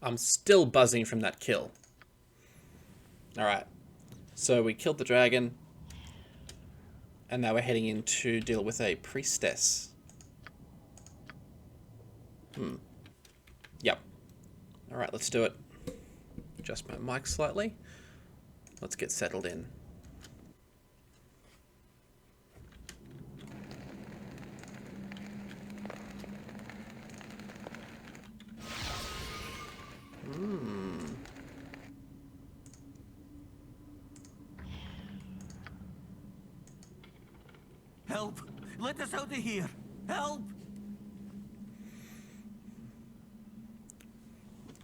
I'm still buzzing from that kill. Alright. So we killed the dragon. And now we're heading in to deal with a priestess. Yep. Alright, let's do it. Adjust my mic slightly. Let's get settled in. Help! Let us out of here! Help!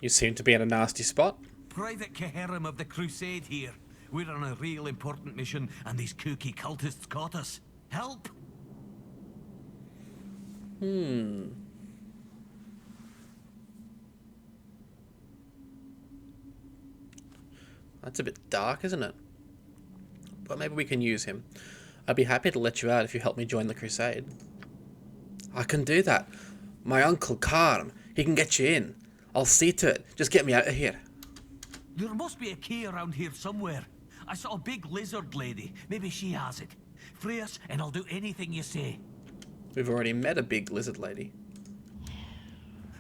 You seem to be in a nasty spot. Private Caherim of the Crusade here. We're on a real important mission, and these kooky cultists caught us. Help! That's a bit dark, isn't it? But maybe we can use him. I'd be happy to let you out if you help me join the crusade. I can do that. My uncle Carm, he can get you in. I'll see to it. Just get me out of here. There must be a key around here somewhere. I saw a big lizard lady. Maybe she has it. Free us, and I'll do anything you say. We've already met a big lizard lady.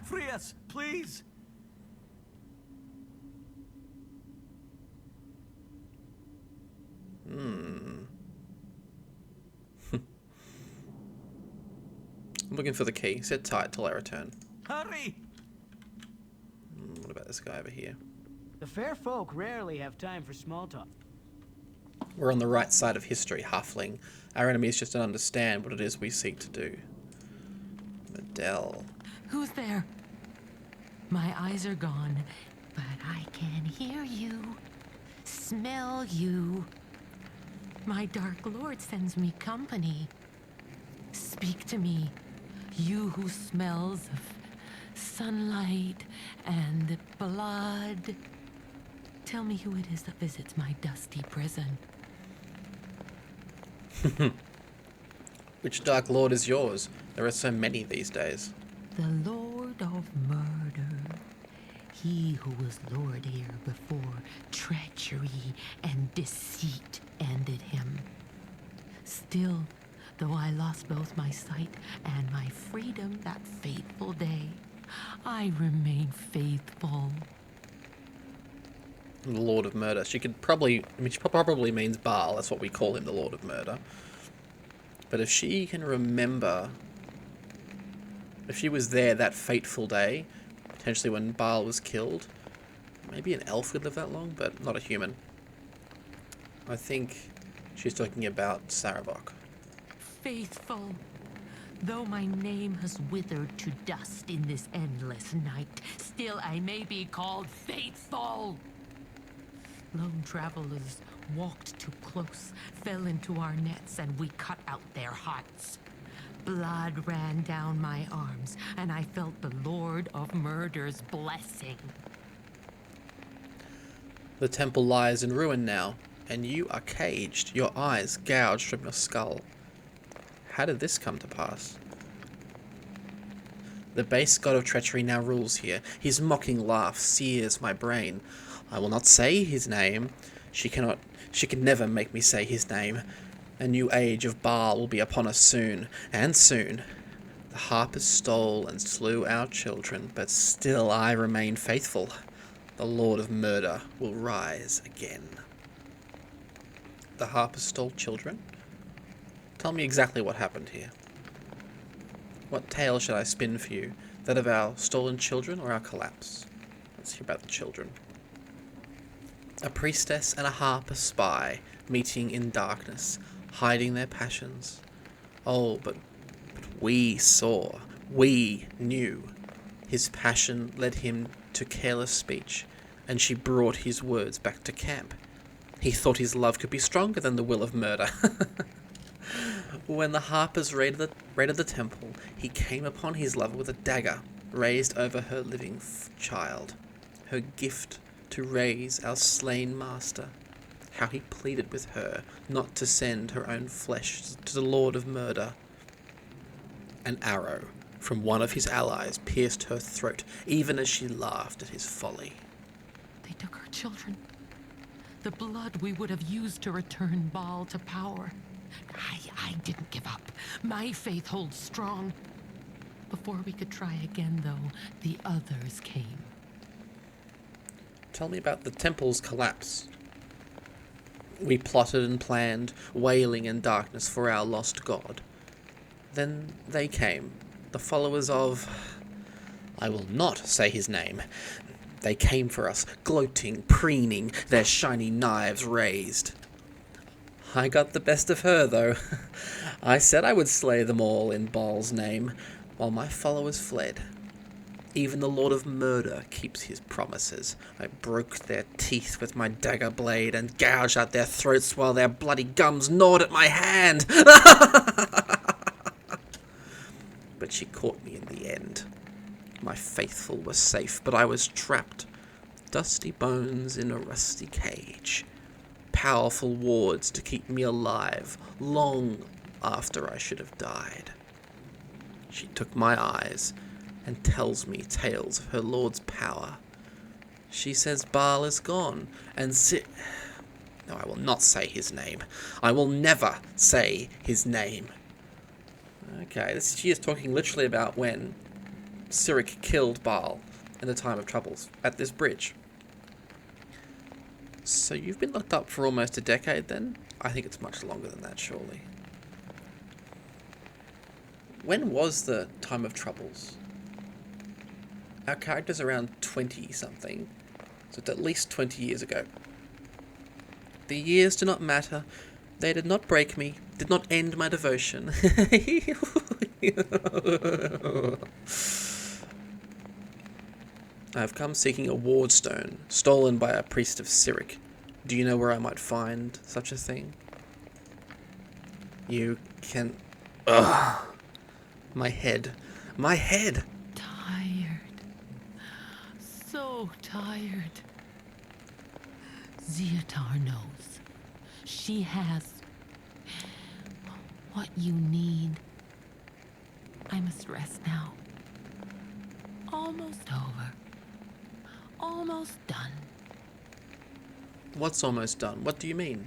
Free us, please! I'm looking for the key. Sit tight till I return. Hurry! What about this guy over here? The fair folk rarely have time for small talk. We're on the right side of history, halfling. Our enemies just don't understand what it is we seek to do. Medell. Who's there? My eyes are gone, but I can hear you, smell you. My dark lord sends me company. Speak to me, you who smells of sunlight and blood. Tell me who it is that visits my dusty prison. Which Dark Lord is yours? There are so many these days. The Lord of Murder. He who was lord here before treachery and deceit ended him. Still, though I lost both my sight and my freedom that fateful day, I remain faithful. The Lord of Murder. She probably means Baal. That's what we call him, the Lord of Murder. But if she can remember, if she was there that fateful day, potentially when Baal was killed, maybe an elf would live that long, but not a human. I think she's talking about Sarabok. Faithful. Though my name has withered to dust in this endless night, still I may be called faithful. Lone travelers walked too close, fell into our nets, and we cut out their hearts. Blood ran down my arms, and I felt the Lord of Murder's blessing. The temple lies in ruin now, and you are caged, your eyes gouged from your skull. How did this come to pass? The base god of treachery now rules here. His mocking laugh sears my brain. I will not say his name. She can never make me say his name. A new age of Baal will be upon us soon, and soon. The harpers stole and slew our children, but still I remain faithful. The Lord of Murder will rise again. The harpers stole children? Tell me exactly what happened here. What tale should I spin for you? That of our stolen children or our collapse? Let's hear about the children. A priestess and a harper spy, meeting in darkness, hiding their passions. Oh, but we saw, we knew. His passion led him to careless speech, and she brought his words back to camp. He thought his love could be stronger than the will of murder. When the harpers raided the temple, he came upon his lover with a dagger raised over her living child, her gift to raise our slain master. How he pleaded with her not to send her own flesh to the Lord of Murder. An arrow from one of his allies pierced her throat, even as she laughed at his folly. They took our children. The blood we would have used to return Baal to power. I didn't give up. My faith holds strong. Before we could try again, though, the others came. Tell me about the temple's collapse. We plotted and planned, wailing in darkness for our lost god. Then they came, the followers of... I will not say his name. They came for us, gloating, preening, their shiny knives raised. I got the best of her, though. I said I would slay them all in Baal's name, while my followers fled. Even the Lord of Murder keeps his promises. I broke their teeth with my dagger blade and gouged out their throats while their bloody gums gnawed at my hand. But she caught me in the end. My faithful were safe, but I was trapped. Dusty bones in a rusty cage. Powerful wards to keep me alive long after I should have died. She took my eyes and tells me tales of her lord's power. She says Baal is gone, and No, I will not say his name. I will never say his name. Okay, she is talking literally about when Cyric killed Baal in the time of troubles at this bridge. So you've been locked up for almost a decade then? I think it's much longer than that, surely. When was the time of troubles? Our character's around 20-something, so it's at least 20 years ago. The years do not matter. They did not break me, did not end my devotion. I have come seeking a ward stone, stolen by a priest of Cyric. Do you know where I might find such a thing? You can... Ugh! My head. My head! Tired. So tired. Zeotar knows. She has what you need. I must rest now. Almost over. Almost done. What's almost done? What do you mean?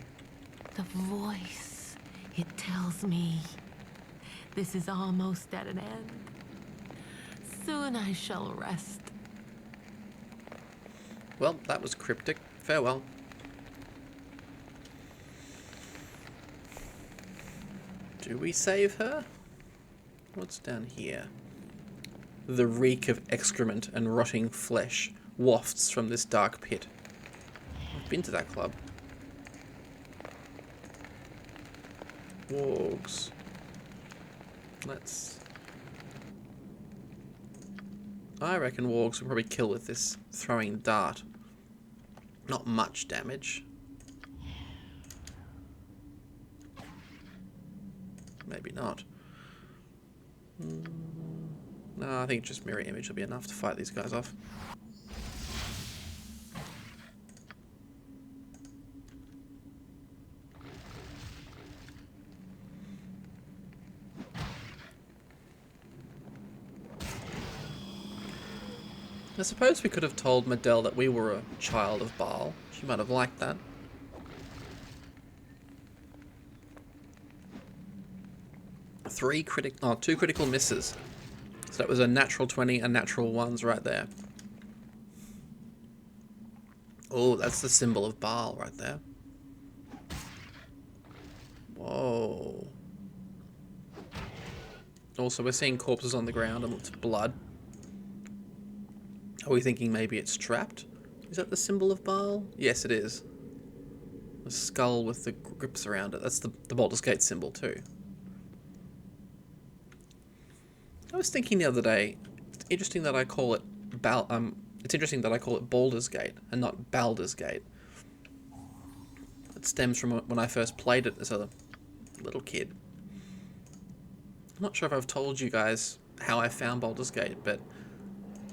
The voice, it tells me this is almost at an end. Soon I shall rest. Well, that was cryptic. Farewell. Do we save her? What's down here? The reek of excrement and rotting flesh wafts from this dark pit. I've been to that club. Wargs. I reckon wargs will probably kill with this throwing dart. Not much damage. Maybe not. No, I think just mirror image will be enough to fight these guys off. I suppose we could have told Medell that we were a child of Baal. She might have liked that. Two critical misses. So that was a natural 20 and natural 1s right there. Oh, that's the symbol of Baal right there. Whoa. Also, we're seeing corpses on the ground and lots of blood. Are we thinking maybe it's trapped? Is that the symbol of Baal? Yes, it is. A skull with the grips around it. That's the Baldur's Gate symbol too. I was thinking the other day, it's interesting that I call it Baldur's Gate and not Baldur's Gate. It stems from when I first played it as a little kid. I'm not sure if I've told you guys how I found Baldur's Gate, but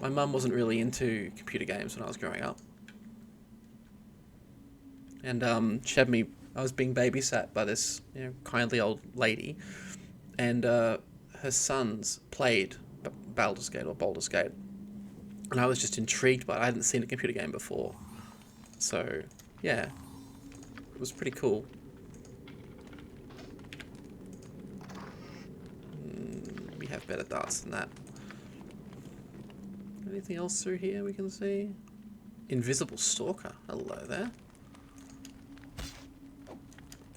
my mum wasn't really into computer games when I was growing up. And she had me, I was being babysat by this kindly old lady, and her sons played Baldur's Gate or Baldur's Gate. And I was just intrigued by it. I hadn't seen a computer game before. So, yeah. It was pretty cool. We have better darts than that. Anything else through here we can see? Invisible Stalker. Hello there.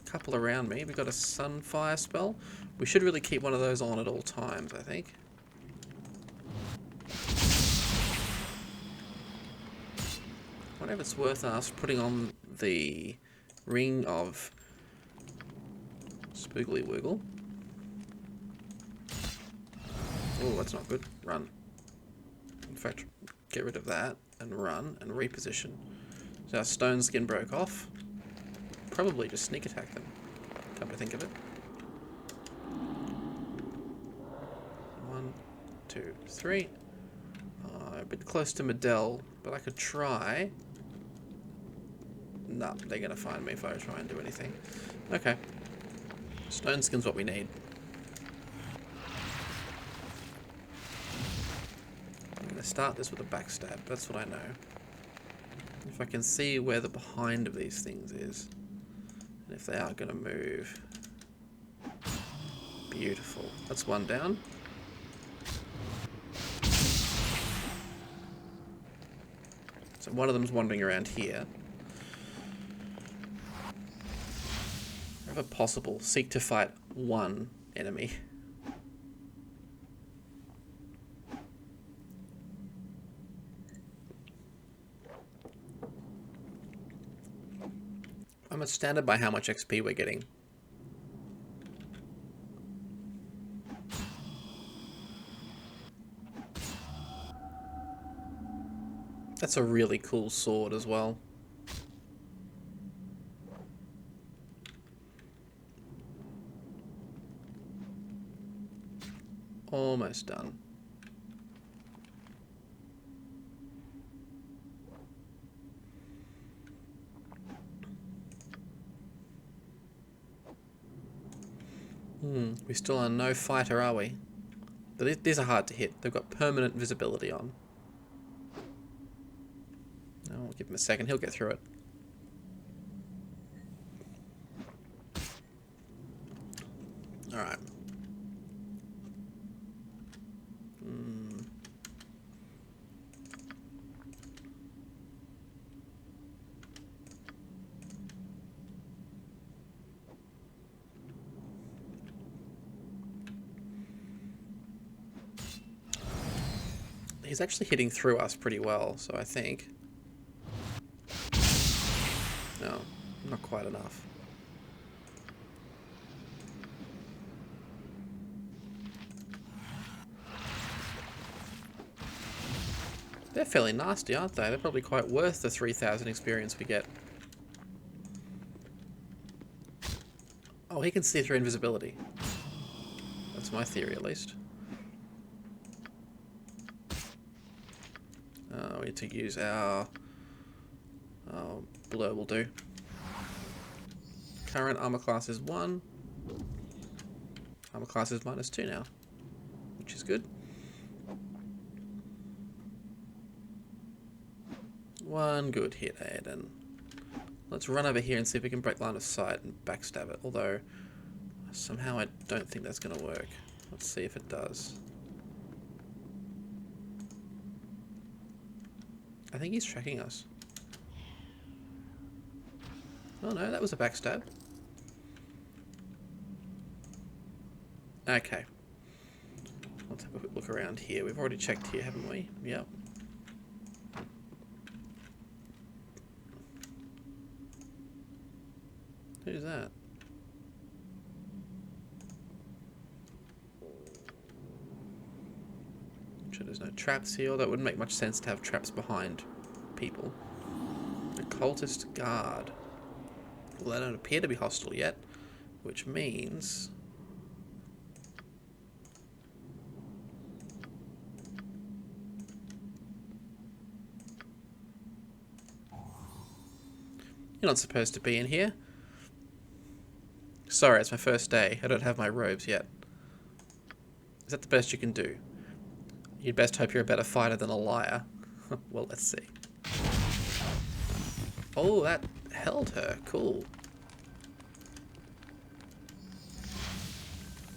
Couple around me. We got a Sunfire spell. We should really keep one of those on at all times, I think. I wonder if it's worth us putting on the Ring of Spoogly Woogle. Oh, that's not good. Run. In fact, get rid of that and run and reposition. So our stone skin broke off. Probably just sneak attack them, come to think of it. 1, 2, 3. A bit close to Medell, but I could try. Nah, they're going to find me if I try and do anything. Okay. Stone skin's what we need. I'm going to start this with a backstab, that's what I know. If I can see where the behind of these things is. And if they are going to move. Beautiful. That's one down. So one of them's wandering around here. Wherever possible, seek to fight one enemy. I'm astounded by how much XP we're getting. That's a really cool sword as well. Almost done. We still are no fighter, are we? But these are hard to hit. They've got permanent visibility on. I'll give him a second. He'll get through it. Alright. He's actually hitting through us pretty well, so I think... No, not quite enough. They're fairly nasty, aren't they? They're probably quite worth the 3,000 experience we get. Oh, he can see through invisibility. That's my theory, at least. We need to use our... Oh, blur will do. Current armor class is 1. Armor class is -2 now, which is good. One good hit, Aodhan. Let's run over here and see if we can break line of sight and backstab it, although somehow I don't think that's going to work. Let's see if it does. I think he's tracking us. Oh no, that was a backstab. Okay. Let's have a quick look around here. We've already checked here, haven't we? Yep. Who's that? Sure there's no traps here. That wouldn't make much sense to have traps behind people. The cultist guard. Well, they don't appear to be hostile yet, which means... You're not supposed to be in here. Sorry, it's my first day. I don't have my robes yet. Is that the best you can do? You'd best hope you're a better fighter than a liar. Well, let's see. Oh, that held her. Cool.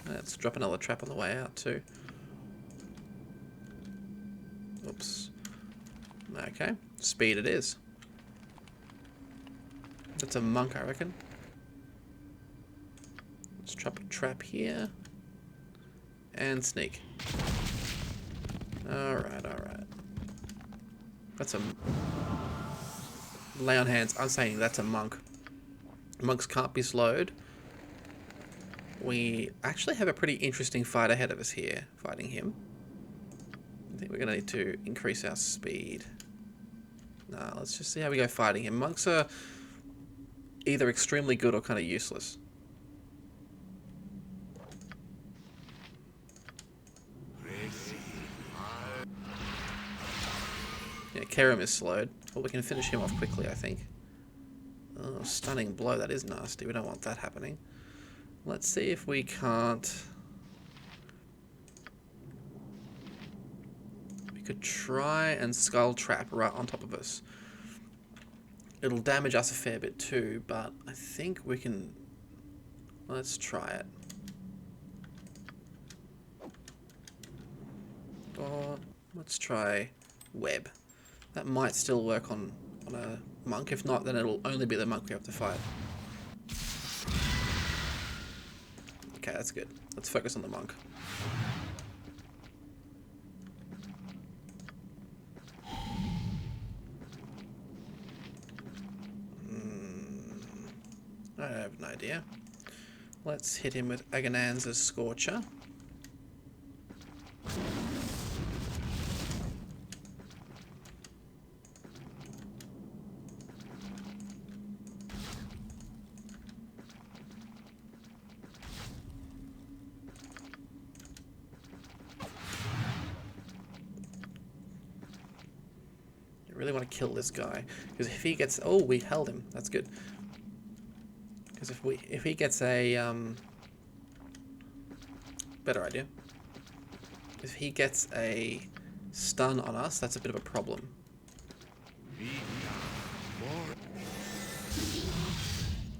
Let's drop another trap on the way out too. Oops. Okay. Speed it is. That's a monk, I reckon. Let's drop a trap here. And sneak. Alright, alright. That's a... Lay on hands. I'm saying that's a monk. Monks can't be slowed. We actually have a pretty interesting fight ahead of us here, fighting him. I think we're going to need to increase our speed. Nah, let's just see how we go fighting him. Monks are either extremely good or kind of useless. Yeah, Kerem is slowed. Well, we can finish him off quickly, I think. Oh, stunning blow. That is nasty. We don't want that happening. Let's see if we can't... We could try and skull trap right on top of us. It'll damage us a fair bit too, but I think we can... Let's try it. Or let's try web. That might still work on a monk. If not, then it'll only be the monk we have to fight. Okay, that's good. Let's focus on the monk. I have no idea. Let's hit him with Agonan's Scorcher. Really want to kill this guy, because if he gets... Oh, we held him. That's good. Because if he gets a better idea. If he gets a stun on us, that's a bit of a problem.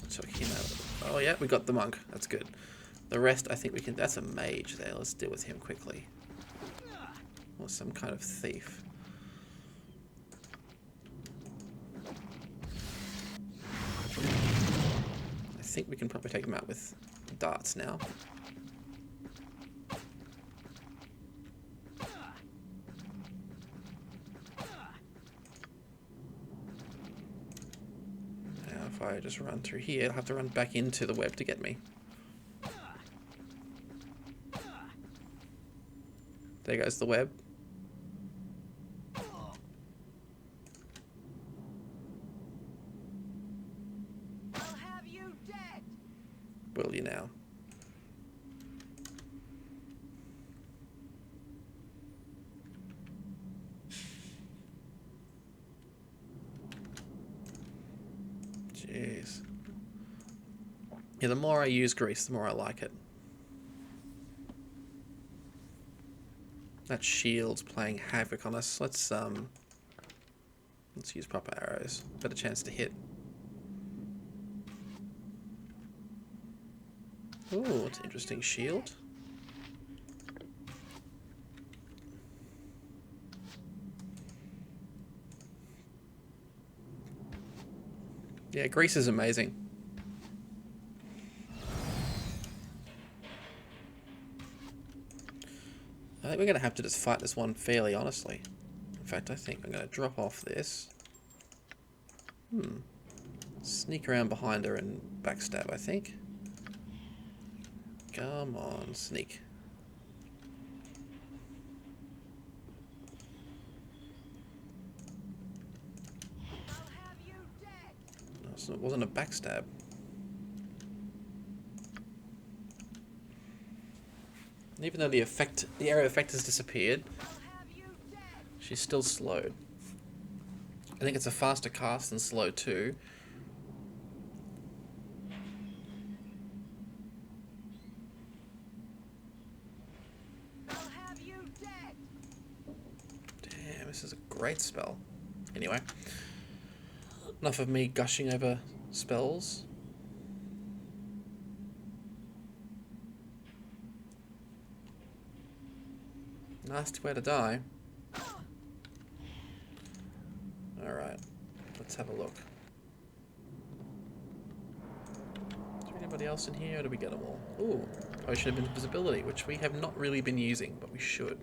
Took him out. Oh yeah, we got the monk. That's good. The rest, I think we can... That's a mage there. Let's deal with him quickly. Or some kind of thief. I think we can probably take him out with darts now. Now if I just run through here, I'll have to run back into the web to get me. There goes the web. Will you now? Jeez. Yeah, the more I use grease, the more I like it. That shield's playing havoc on us. Let's use proper arrows. Better chance to hit. Ooh, it's an interesting shield. Yeah, grease is amazing. I think we're going to have to just fight this one fairly honestly. In fact, I think I'm going to drop off this. Sneak around behind her and backstab, I think. Come on, sneak. No, so it wasn't a backstab. Even though the area effect has disappeared, she's still slowed. I think it's a faster cast than slow too. great spell. Anyway, enough of me gushing over spells. Nasty way to die. Alright, let's have a look. Is there anybody else in here, or do we get them all? Ooh, Potion of Invisibility, which we have not really been using, but we should.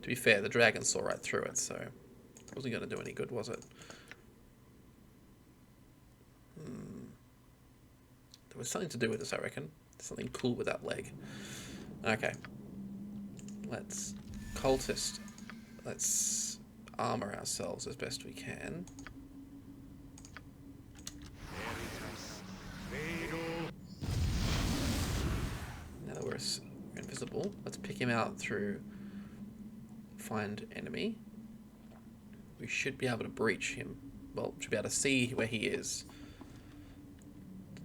To be fair, the dragon saw right through it, so it wasn't going to do any good, was it? There was something to do with this, I reckon. Something cool with that leg. Okay. Let's cultist. Let's armor ourselves as best we can. Now that we're invisible, let's pick him out through find enemy. We should be able to breach him. Well, should be able to see where he is.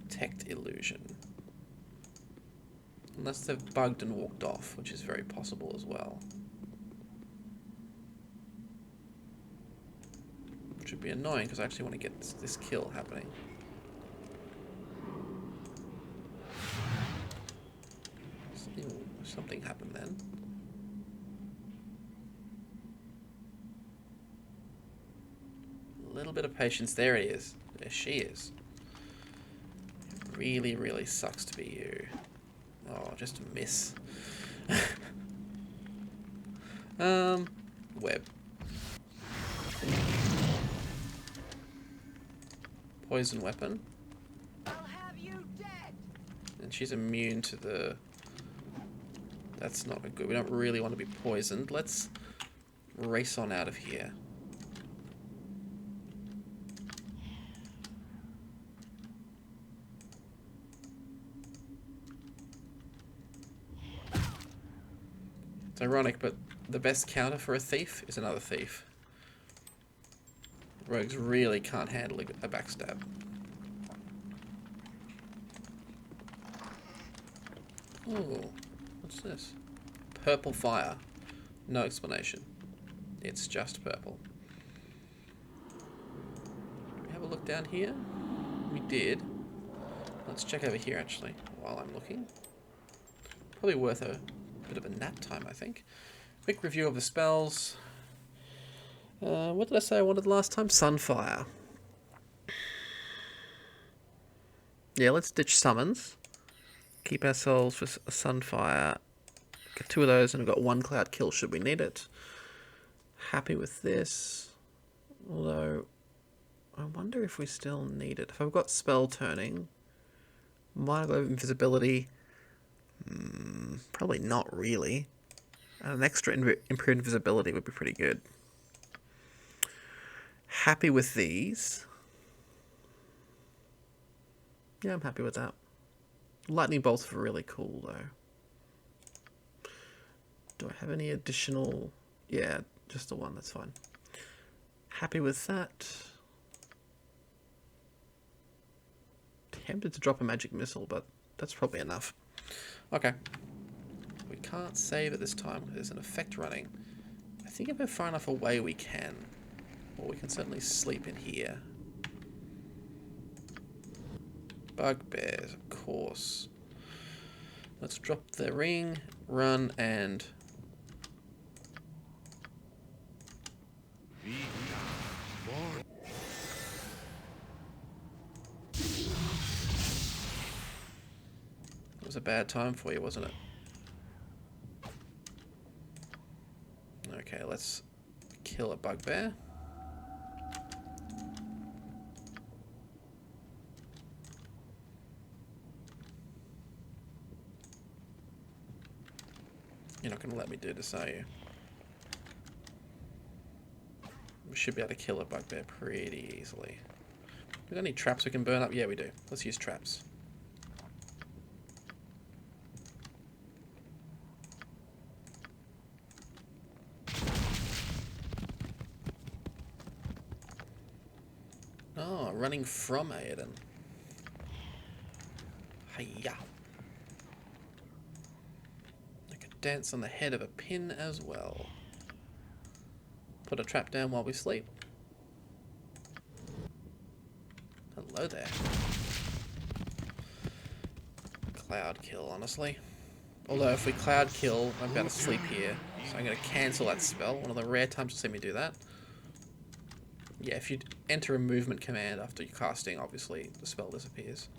Detect illusion. Unless they've bugged and walked off, which is very possible as well. Which would be annoying because I actually want to get this kill happening. Something happened then. A little bit of patience. There he is. There she is. It really, really sucks to be you. Oh, just a miss. Web. Poison weapon. I'll have you dead. And she's immune to the... That's not good. We don't really want to be poisoned. Let's race on out of here. It's ironic, but the best counter for a thief is another thief. Rogues really can't handle a backstab. Ooh, what's this? Purple fire. No explanation. It's just purple. Did we have a look down here? We did. Let's check over here actually, while I'm looking. Probably worth a bit of a nap time, I think. Quick review of the spells. What did I say I wanted last time? Sunfire. Yeah, let's ditch summons. Keep ourselves with a Sunfire. Get 2 of those and we've got 1 cloud kill should we need it. Happy with this. Although, I wonder if we still need it. If I've got spell turning, might have invisibility. Probably not really. An extra improved invisibility would be pretty good. Happy with these. Yeah, I'm happy with that. Lightning bolts are really cool though. Do I have any additional? Yeah, just the one, that's fine. Happy with that. Tempted to drop a magic missile, but that's probably enough. Okay. We can't save at this time because there's an effect running. I think if we're far enough away we can. Or we can certainly sleep in here. Bugbears, of course. Let's drop the ring, run, and... It was a bad time for you, wasn't it? Okay, let's kill a bugbear. You're not going to let me do this, are you? We should be able to kill a bugbear pretty easily. We got any traps we can burn up? Yeah, we do. Let's use traps. Oh, running from Aodhan. Hiya. I could dance on the head of a pin as well. Put a trap down while we sleep. Hello there. Cloud kill, honestly. Although if we cloud kill, I'm going to sleep here. So I'm going to cancel that spell. One of the rare times you'll see me do that. Yeah, if you enter a movement command after you're casting, obviously the spell disappears.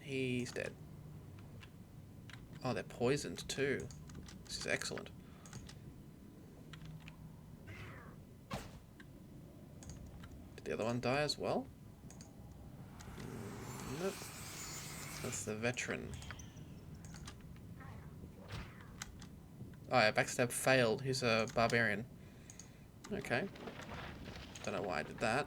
He's dead. Oh, they're poisoned too. This is excellent. Did the other one die as well? Nope. That's the veteran. Oh yeah, backstab failed. He's a barbarian. Okay. Don't know why I did that.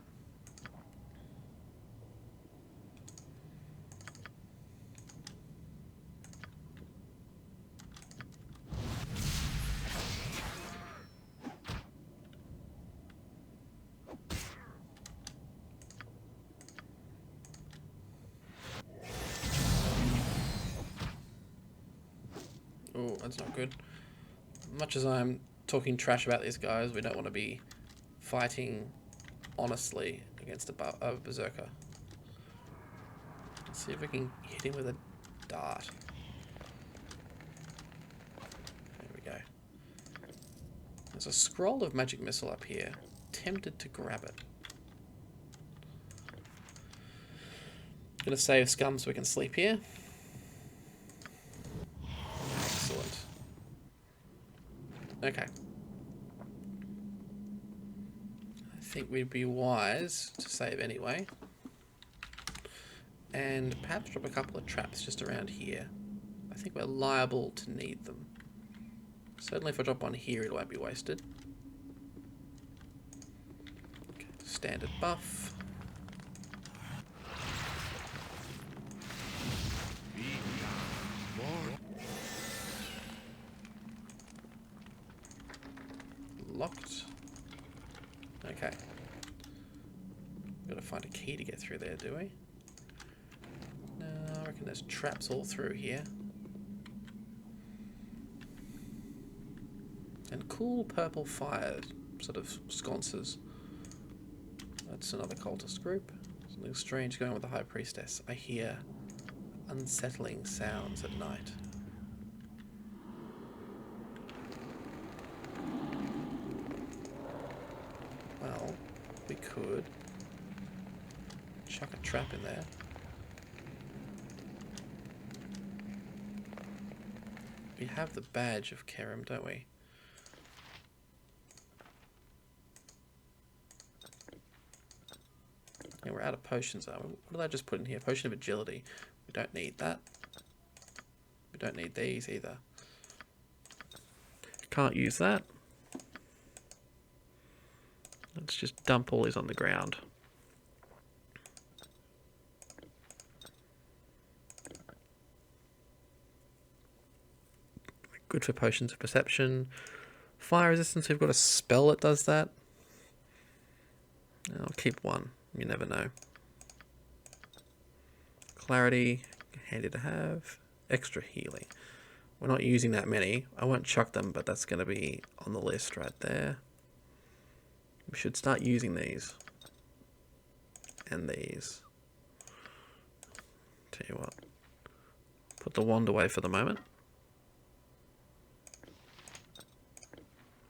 Oh, that's not good. Much as I'm talking trash about these guys, we don't want to be fighting honestly against a berserker. Let's see if we can hit him with a dart. There we go. There's a scroll of magic missile up here. Tempted to grab it. Gonna save scum so we can sleep here. Excellent. Okay. I think we'd be wise to save anyway. And perhaps drop a couple of traps just around here. I think we're liable to need them. Certainly if I drop one here, it won't be wasted. Okay, standard buff. Locked. Okay. Gotta find a key to get through there, do we? No, I reckon there's traps all through here. And cool purple fire sort of sconces. That's another cultist group. Something strange going on with the High Priestess. I hear unsettling sounds at night. Well, we could chuck a trap in there. We have the badge of Kerem, don't we? Yeah, we're out of potions, are we? What did I just put in here? Potion of agility. We don't need that. We don't need these either. Can't use that. Let's just dump all these on the ground. Good for potions of perception. Fire resistance, we've got a spell that does that. I'll keep one. You never know. Clarity, handy to have. Extra healing. We're not using that many. I won't chuck them, but that's going to be on the list right there. We should start using these. And these. Tell you what. Put the wand away for the moment.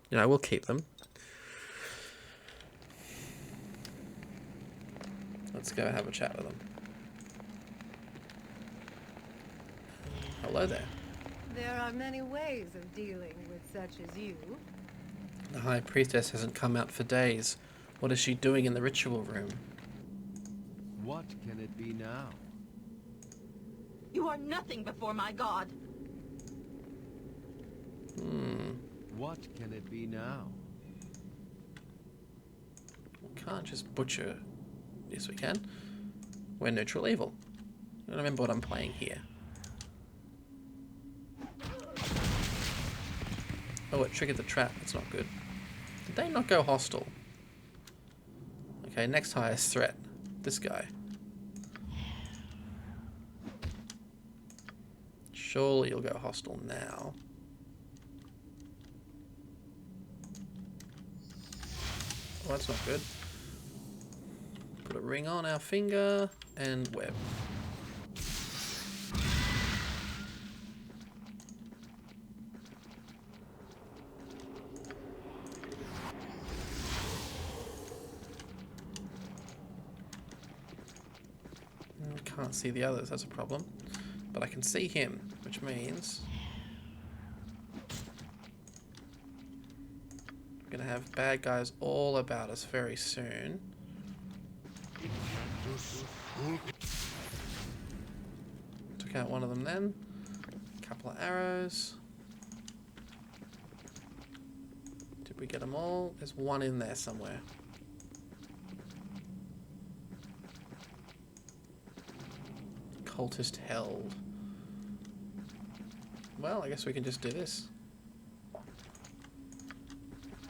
You know, we'll keep them. Let's go have a chat with them. Hello there. There are many ways of dealing with such as you. The High Priestess hasn't come out for days. What is she doing in the ritual room? What can it be now? You are nothing before my god. What can it be now? We can't just butcher. Yes, we can. We're neutral evil. I don't remember what I'm playing here. Oh, it triggered the trap. That's not good. Did they not go hostile? Okay, next highest threat. This guy. Surely you'll go hostile now. Oh, that's not good. Put a ring on our finger and web. Can't see the others, that's a problem. But I can see him, which means we're gonna have bad guys all about us very soon. Took out one of them then. Couple of arrows. Did we get them all? There's one in there somewhere. Cultist held. Well, I guess we can just do this.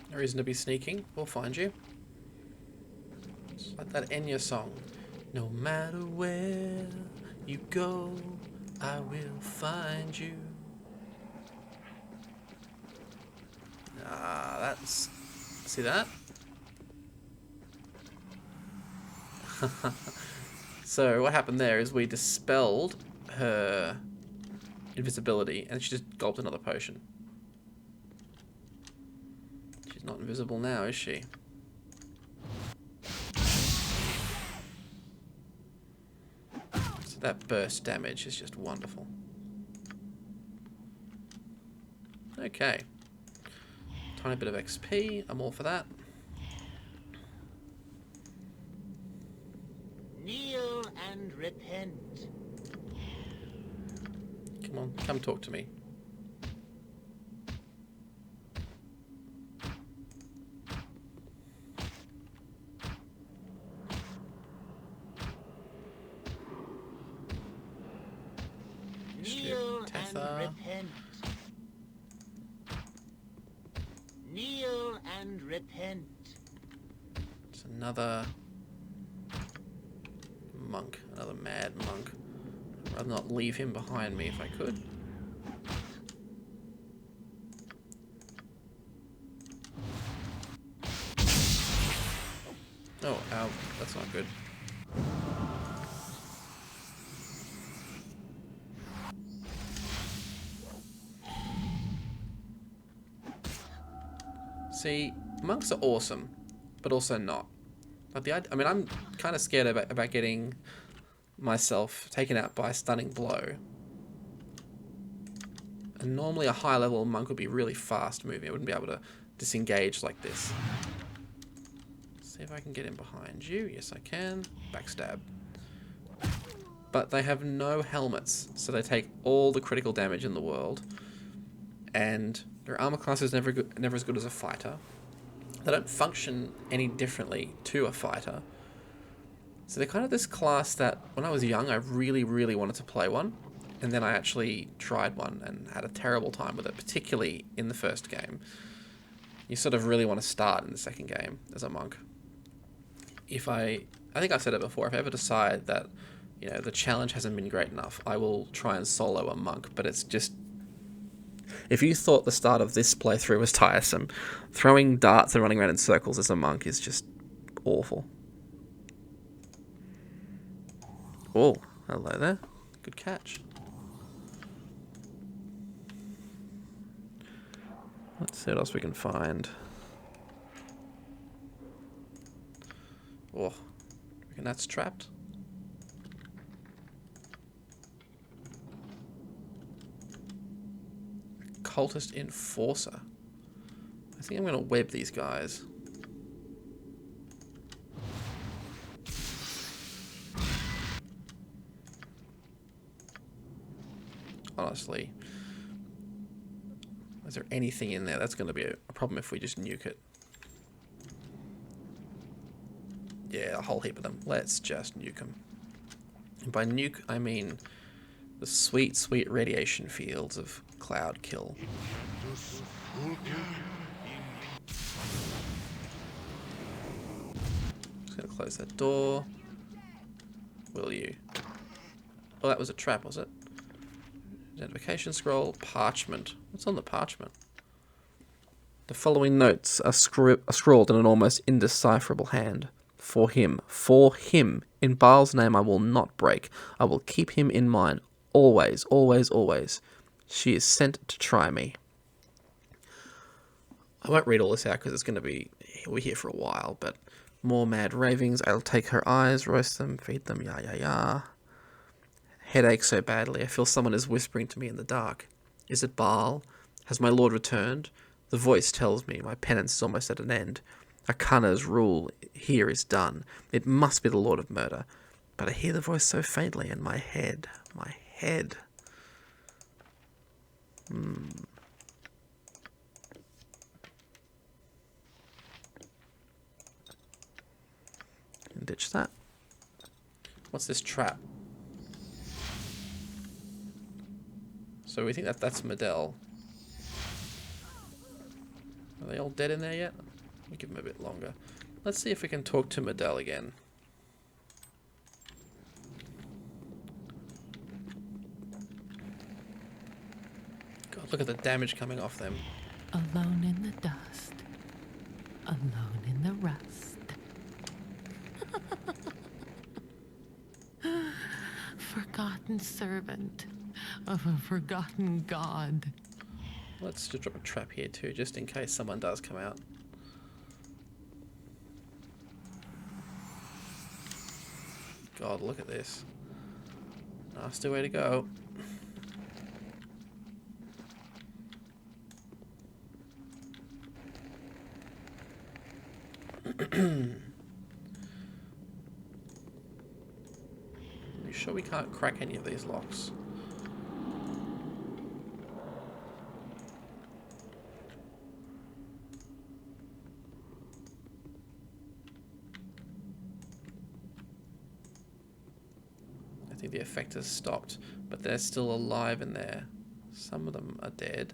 No reason to be sneaking. We'll find you. It's like that Enya song. No matter where you go, I will find you. Ah, that's... See that? So what happened there is we dispelled her invisibility and she just gulped another potion. She's not invisible now, is she? So that burst damage is just wonderful. Okay. Tiny bit of XP, I'm all for that. Kneel and repent. Come on, come talk to me. Kneel and Tether. repent. Kneel and repent. It's another monk, another mad monk. I'd rather not leave him behind me if I could. Oh, ow, that's not good. See, monks are awesome, but also not. Like I mean, I'm kind of scared about getting myself taken out by a stunning blow. And normally a high level monk would be really fast moving. I wouldn't be able to disengage like this. See if I can get in behind you. Yes, I can. Backstab. But they have no helmets, so they take all the critical damage in the world. And their armor class is never as good as a fighter. They don't function any differently to a fighter. So they're kind of this class that, when I was young, I really, really wanted to play one. And then I actually tried one and had a terrible time with it, particularly in the first game. You sort of really want to start in the second game as a monk. I think I've said it before, if I ever decide that, you know, the challenge hasn't been great enough, I will try and solo a monk, but it's just... If you thought the start of this playthrough was tiresome, throwing darts and running around in circles as a monk is just awful. Oh, hello there. Good catch. Let's see what else we can find. Oh, reckon that's trapped. Cultist Enforcer. I think I'm going to web these guys. Honestly. Is there anything in there? That's going to be a problem if we just nuke it. Yeah, a whole heap of them. Let's just nuke them. And by nuke, I mean the sweet, sweet radiation fields of Cloud Kill. Just gonna close that door. Will you? Oh, that was a trap, was it? Identification scroll, parchment. What's on the parchment? The following notes are scrawled in an almost indecipherable hand. For him, in Baal's name I will not break. I will keep him in mind, always, always, always. She is sent to try me. I won't read all this out because it's going to be... We're here for a while, but... More mad ravings. I'll take her eyes, roast them, feed them, ya ya ya. Headache so badly, I feel someone is whispering to me in the dark. Is it Baal? Has my lord returned? The voice tells me my penance is almost at an end. Akana's rule here is done. It must be the Lord of Murder. But I hear the voice so faintly, and my head... Ditch that. What's this trap? So we think that's Medell. Are they all dead in there yet? We'll give them a bit longer. Let's see if we can talk to Medell again. God, look at the damage coming off them. Alone in the dust. Alone in the rust. Forgotten servant of a forgotten god. Let's just drop a trap here too, just in case someone does come out. God, look at this. Nasty way to go. You sure we can't crack any of these locks? I think the effect has stopped, but they're still alive in there. Some of them are dead.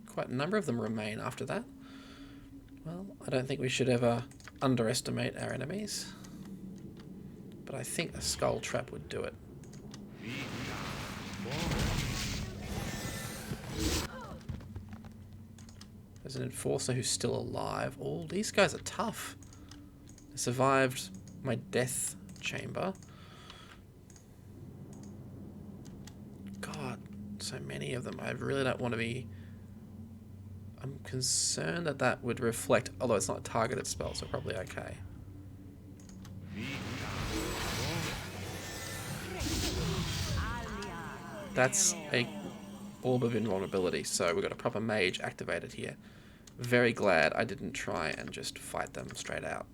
Quite a number of them remain after that. Well, I don't think we should ever underestimate our enemies. But I think a skull trap would do it. There's an enforcer who's still alive. Oh, these guys are tough. They survived my death chamber. God, so many of them. I really don't want to be... I'm concerned that that would reflect, although it's not a targeted spell, so probably okay. That's a orb of invulnerability, so we've got a proper mage activated here. Very glad I didn't try and just fight them straight out.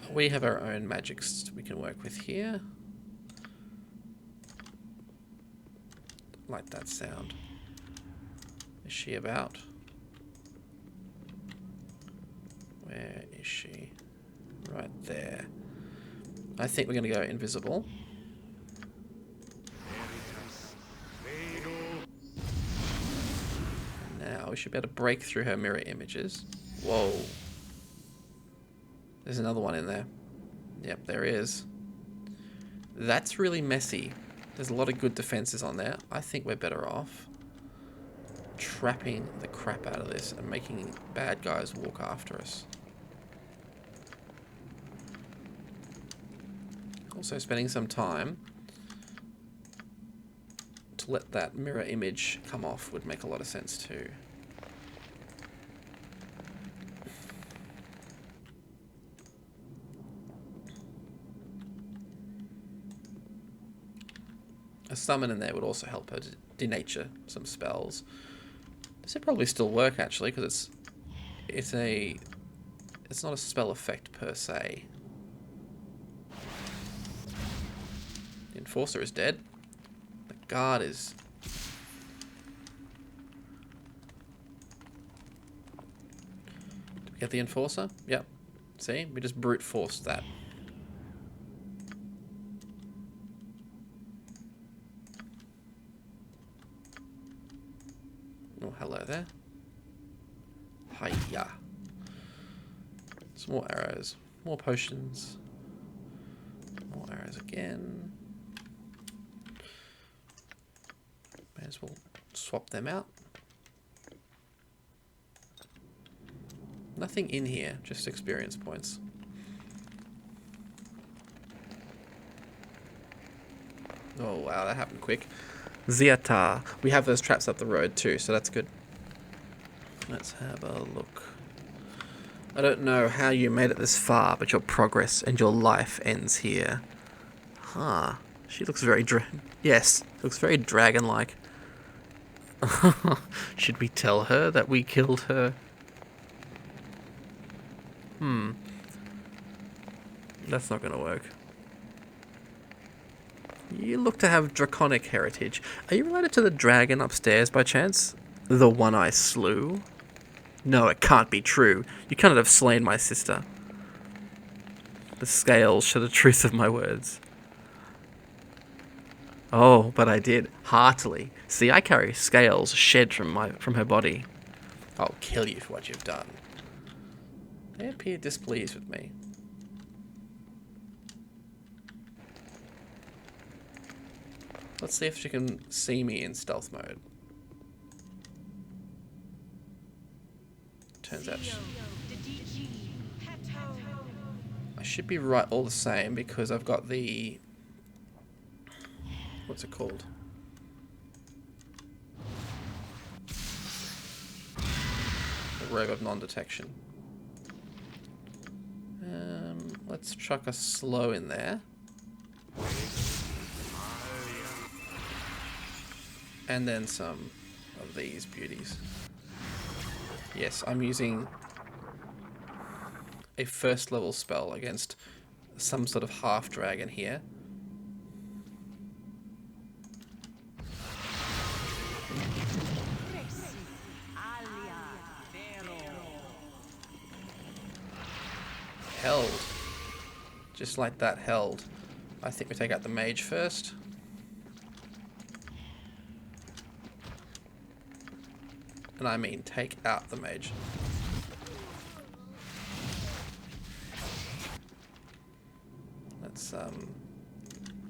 But we have our own magics we can work with here. Like that sound. Is she about? Where is she? Right there. I think we're going to go invisible. Now we should be able to break through her mirror images. Whoa. There's another one in there. Yep, there is. That's really messy. There's a lot of good defenses on there. I think we're better off trapping the crap out of this and making bad guys walk after us. Also spending some time to let that mirror image come off would make a lot of sense too. A summon in there would also help her to denature some spells. This would probably still work actually, because it's not a spell effect per se. The enforcer is dead. The guard is... Did we get the enforcer? Yep. See, we just brute forced that. Oh, hello there. Hiya. Some more arrows. More potions. More arrows again. May as well swap them out. Nothing in here, just experience points. Oh wow, that happened quick. Ziatar. We have those traps up the road too, so that's good. Let's have a look. I don't know how you made it this far, but your progress and your life ends here. Huh. She looks very yes, looks very dragon-like. Should we tell her that we killed her? That's not gonna work. You look to have draconic heritage. Are you related to the dragon upstairs by chance? The one I slew? No, it can't be true. You cannot have slain my sister. The scales show the truth of my words. Oh, but I did. Heartily. See, I carry scales shed from her body. I'll kill you for what you've done. They appear displeased with me. Let's see if she can see me in stealth mode. Turns out I should be right all the same because I've got the... What's it called? The robe of non-detection. Let's chuck a slow in there. And then some of these beauties. Yes, I'm using a first level spell against some sort of half dragon here. Held. Just like that, held. I think we take out the mage first. And I mean take out the mage. Let's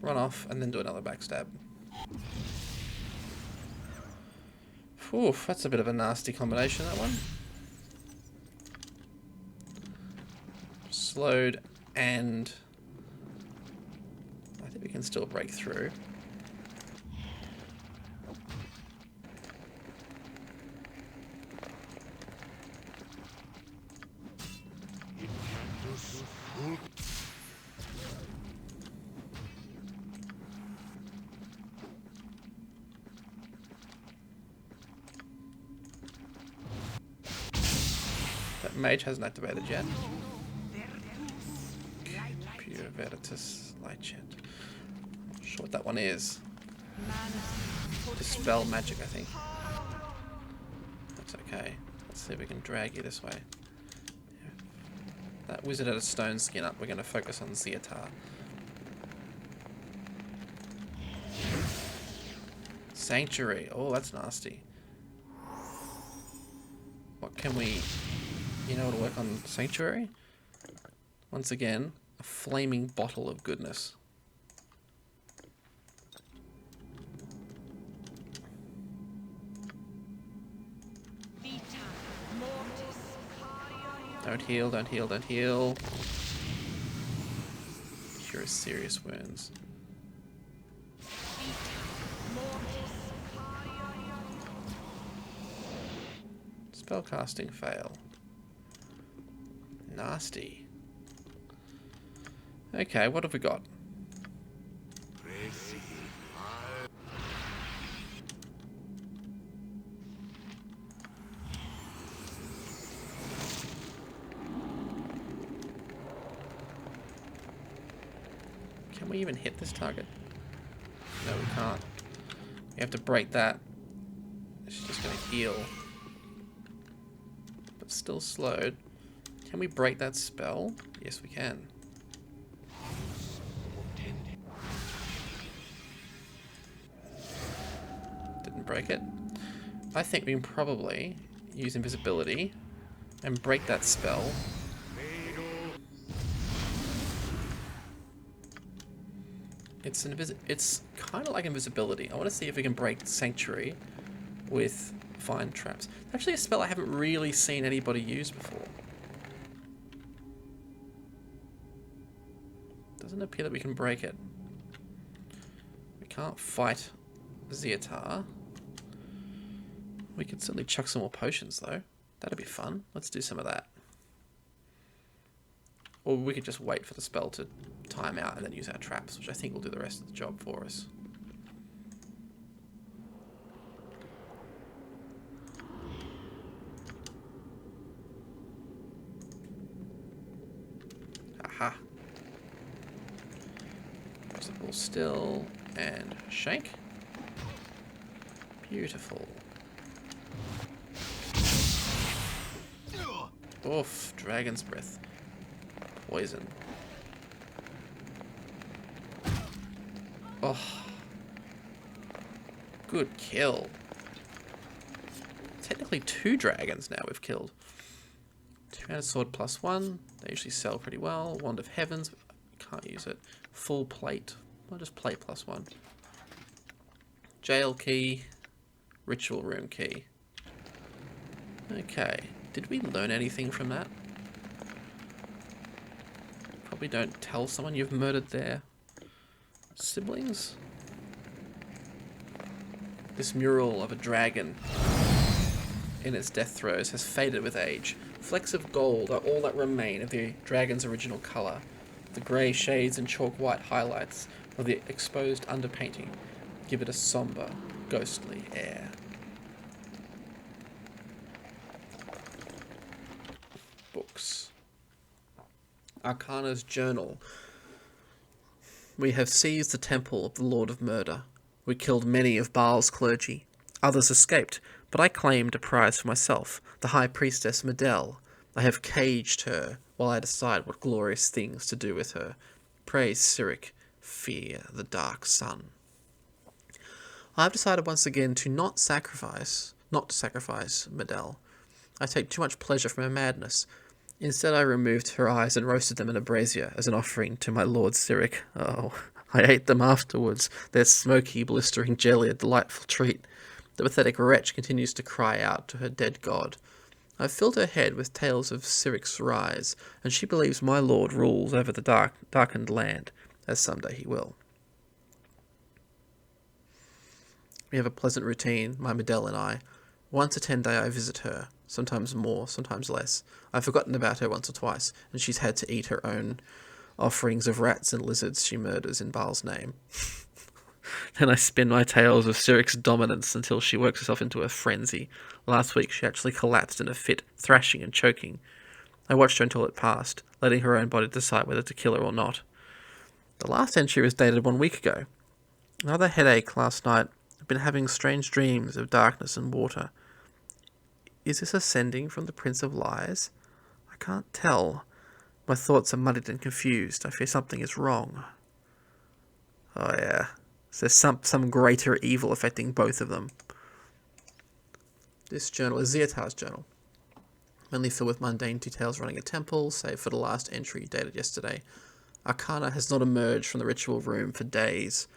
run off and then do another backstab. Oof, that's a bit of a nasty combination, that one. Slowed and I think we can still break through. That mage hasn't activated yet. Pure Veritas Light. Not sure what that one is. Dispel magic, I think. That's okay. Let's see if we can drag you this way. That wizard had a stone skin up. We're going to focus on Ziatar. Sanctuary. Oh, that's nasty. What can we... You know, to work on Sanctuary? Once again, a flaming bottle of goodness. Don't heal, don't heal, don't heal. Cure serious wounds. Spellcasting fail. Nasty. Okay, what have we got? Can we even hit this target? No, we can't. We have to break that. It's just going to heal. But still slowed. Can we break that spell? Yes, we can. Didn't break it. I think we can probably use invisibility and break that spell. It's kind of like invisibility. I want to see if we can break Sanctuary with Find Traps. Actually, a spell I haven't really seen anybody use before. Doesn't appear that we can break it. We can't fight Zeatar. We could certainly chuck some more potions, though. That'd be fun. Let's do some of that. Or we could just wait for the spell to time out and then use our traps, which I think will do the rest of the job for us. Aha. Press the ball still and shake. Beautiful. Oof, Dragon's Breath. Poison. Oh. Good kill. Technically 2 dragons now we've killed. 2-handed sword +1. They usually sell pretty well. Wand of Heavens. Can't use it. Full plate. I'll just plate +1. Jail key. Ritual room key. Okay. Did we learn anything from that? Probably don't tell someone you've murdered their siblings. This mural of a dragon in its death throes has faded with age. Flecks of gold are all that remain of the dragon's original colour. The grey shades and chalk white highlights of the exposed underpainting give it a sombre, ghostly air. Books. Arcana's Journal. We have seized the temple of the Lord of Murder. We killed many of Baal's clergy. Others escaped, but I claimed a prize for myself, the High Priestess Medel. I have caged her while I decide what glorious things to do with her. Praise Cyric, fear the dark sun. I have decided once again not to sacrifice Medel. I take too much pleasure from her madness. Instead, I removed her eyes and roasted them in a brazier as an offering to my lord Cyric. Oh, I ate them afterwards, their smoky, blistering jelly a delightful treat. The pathetic wretch continues to cry out to her dead god. I've filled her head with tales of Cyric's rise, and she believes my lord rules over the darkened land, as someday he will. We have a pleasant routine, my Medel and I. Once a 10-day I visit her, sometimes more, sometimes less. I've forgotten about her once or twice, and she's had to eat her own offerings of rats and lizards she murders in Baal's name. Then I spin my tales of Cyric's dominance until she works herself into a frenzy. Last week she actually collapsed in a fit, thrashing and choking. I watched her until it passed, letting her own body decide whether to kill her or not. The last entry was dated 1 week ago. Another headache last night. I've been having strange dreams of darkness and water. Is this a sending from the Prince of Lies? I can't tell. My thoughts are muddied and confused. I fear something is wrong. Oh yeah. There's some greater evil affecting both of them. This journal is Zeatar's journal. Mainly filled with mundane details running a temple, save for the last entry dated yesterday. Arcana has not emerged from the ritual room for days.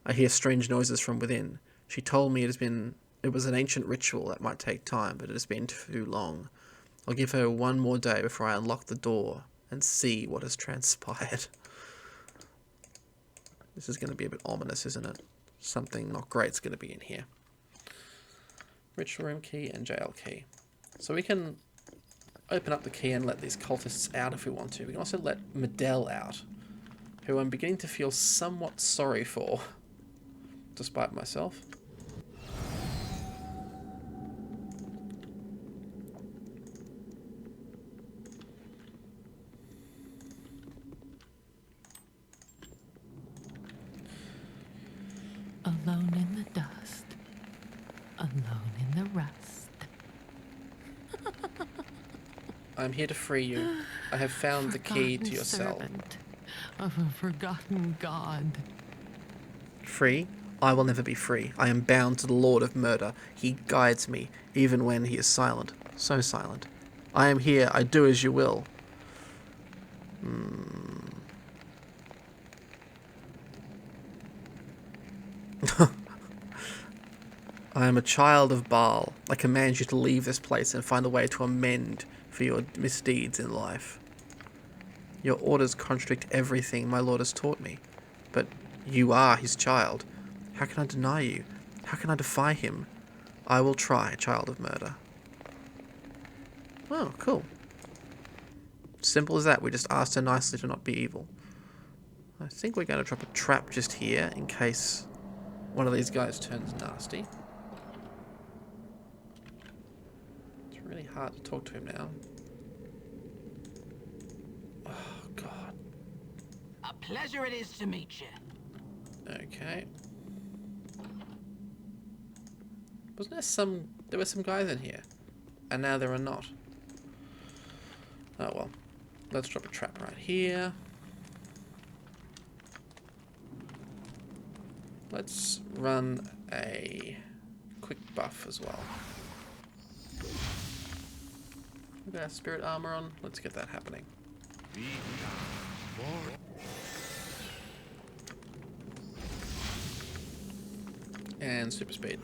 I hear strange noises from within. She told me it was an ancient ritual that might take time, but it has been too long. I'll give her one more day before I unlock the door and see what has transpired. This is going to be a bit ominous, isn't it? Something not great's going to be in here. Ritual room key and jail key. So we can open up the key and let these cultists out if we want to. We can also let Medel out, who I'm beginning to feel somewhat sorry for, despite myself. Alone in the dust, alone in the rust. I'm here to free you. I have found the key to your cell. Servant of a forgotten god. Free? I will never be free. I am bound to the Lord of Murder. He guides me, even when he is silent. So silent. I am here. I do as you will. I am a child of Baal. I command you to leave this place and find a way to amend for your misdeeds in life. Your orders contradict everything my Lord has taught me. But you are his child. How can I deny you? How can I defy him? I will try, child of murder. Oh, cool. Simple as that. We just asked her nicely to not be evil. I think we're going to drop a trap just here in case one of these guys turns nasty. It's really hard to talk to him now. Oh, God. A pleasure it is to meet you. Okay. Wasn't there some... There were some guys in here. And now there are not. Oh, well. Let's drop a trap right here. Let's run a quick buff as well. We got our spirit armor on. Let's get that happening. And super speed.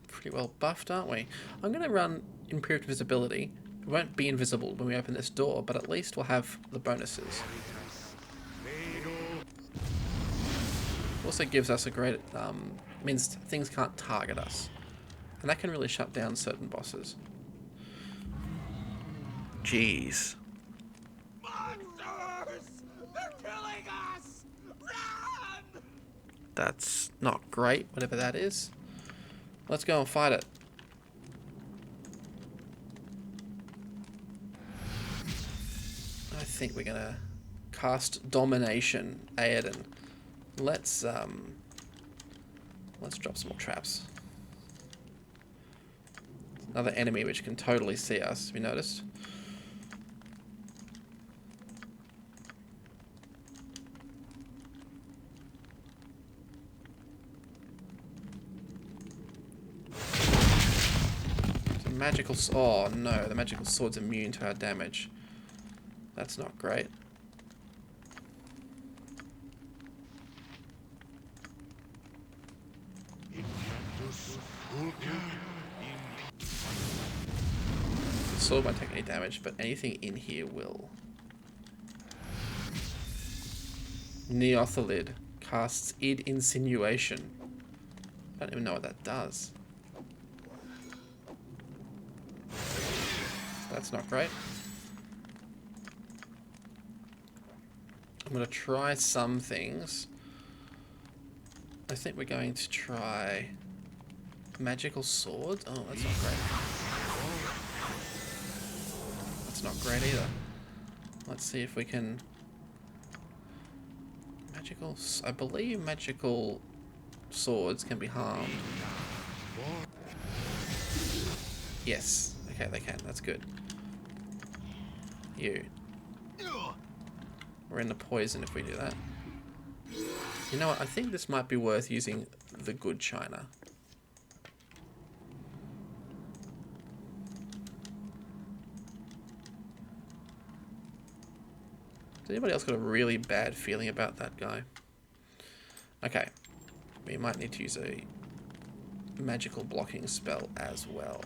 Pretty well buffed, aren't we? I'm going to run improved visibility. We won't be invisible when we open this door, but at least we'll have the bonuses. Also gives us a great... means things can't target us. And that can really shut down certain bosses. Jeez. Monsters! They're killing us! Run! That's not great, whatever that is. Let's go and fight it. I think we're gonna cast Domination, Aodhan. Let's drop some more traps. Another enemy which can totally see us, have you noticed? Magical... Oh no, the magical sword's immune to our damage. That's not great. The sword won't take any damage, but anything in here will. Illithid casts id insinuation. I don't even know what that does. That's not great. I'm going to try some things. I think we're going to try magical swords. Oh, that's not great. That's not great either. Let's see if we can... Magical... I believe magical swords can be harmed. Yes. Okay, they can. That's good. You. We're in the poison if we do that. You know what? I think this might be worth using the good china. Has anybody else got a really bad feeling about that guy? Okay. We might need to use a magical blocking spell as well.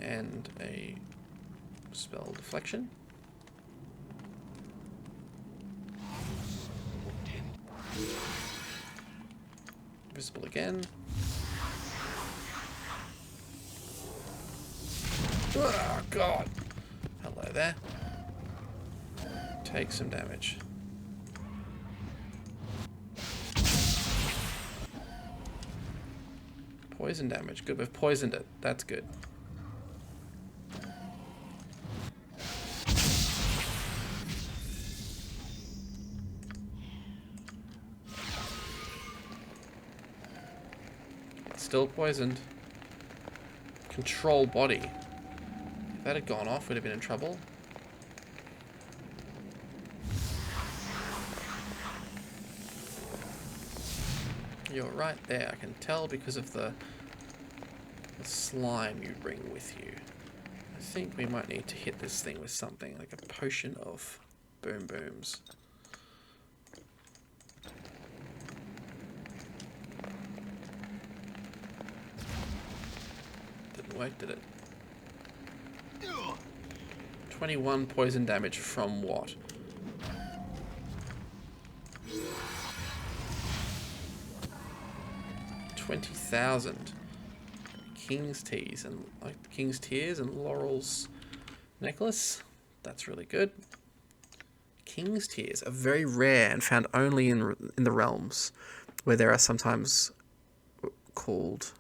And a spell deflection. Visible again. Oh God! Hello there. Take some damage. Poison damage. Good, we've poisoned it. That's good. Still poisoned. Control body. If that had gone off, we'd have been in trouble. You're right there. I can tell because of the slime you bring with you. I think we might need to hit this thing with something like a potion of boom booms. Didn't work, did it? 21 poison damage from what? $20,000. King's Tears and King's Tears and Laurel's necklace. That's really good. King's Tears are very rare and found only in the realms, where there are sometimes called.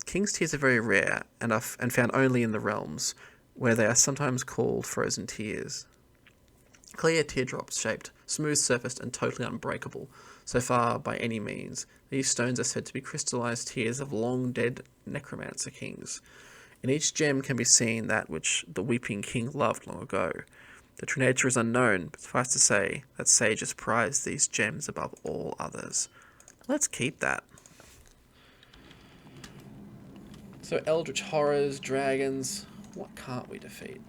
King's Tears are very rare and found only in the realms, where they are sometimes called frozen tears. Clear teardrops shaped, smooth surfaced, and totally unbreakable. So far, by any means, these stones are said to be crystallized tears of long-dead necromancer kings. In each gem can be seen that which the weeping king loved long ago. The true nature is unknown, but suffice to say that sages prize these gems above all others. Let's keep that. So eldritch horrors, dragons, what can't we defeat?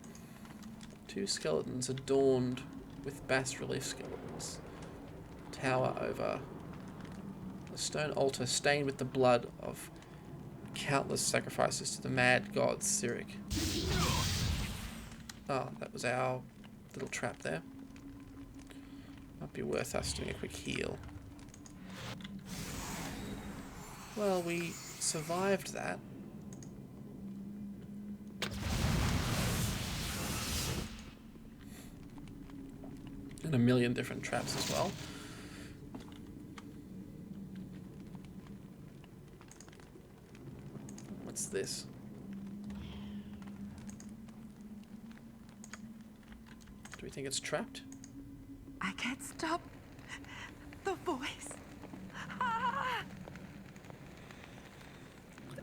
2 skeletons adorned with bas-relief skeletons. Tower over a stone altar stained with the blood of countless sacrifices to the mad god Cyric. Oh, that was our little trap there. Might be worth us doing a quick heal. Well, we survived that. And a million different traps as well. What's this? Do we think it's trapped? I can't stop the voice. Ah!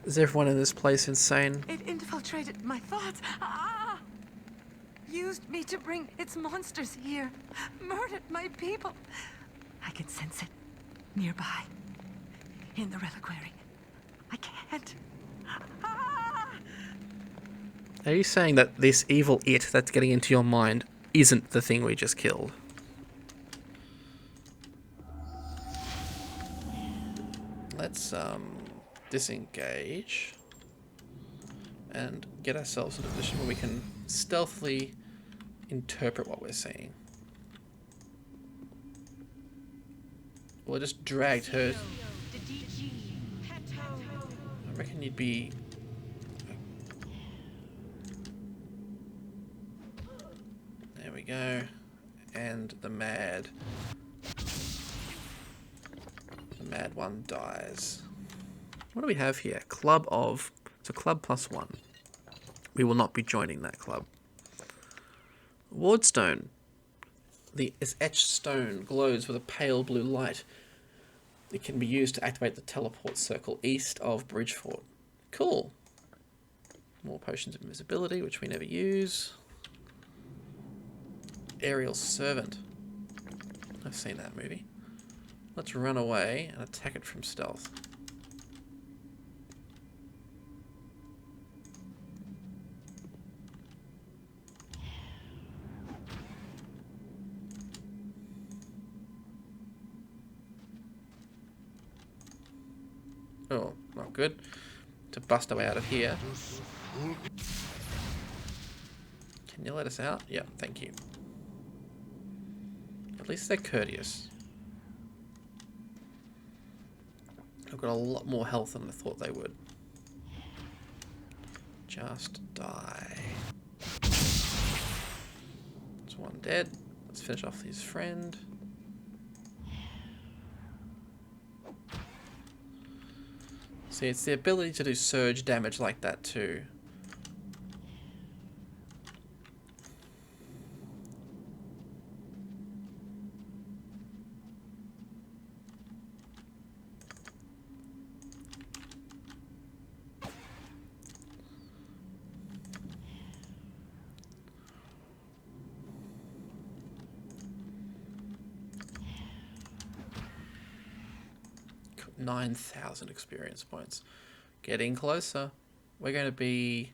Is everyone in this place insane? It infiltrated my thoughts. Ah! Used me to bring its monsters here. Murdered my people. I can sense it. Nearby. In the reliquary. I can't. Ah! Are you saying that this evil it that's getting into your mind isn't the thing we just killed? Let's disengage and get ourselves in a position where we can stealthily interpret what we're seeing. Well, I just dragged her. I reckon you'd be... There we go. And the mad one dies. What do we have here? Club of... It's a club +1. We will not be joining that club. Wardstone. This etched stone glows with a pale blue light. It can be used to activate the teleport circle east of Bridgefort. Cool. More potions of invisibility, which we never use. Aerial Servant. I've seen that movie. Let's run away and attack it from stealth. Oh, not good. To bust our way out of here. Can you let us out? Yeah, thank you. At least they're courteous. I've got a lot more health than I thought they would. Just die. That's one dead. Let's finish off his friend. See, it's the ability to do surge damage like that too. 9,000 experience points. Getting closer. We're going to be...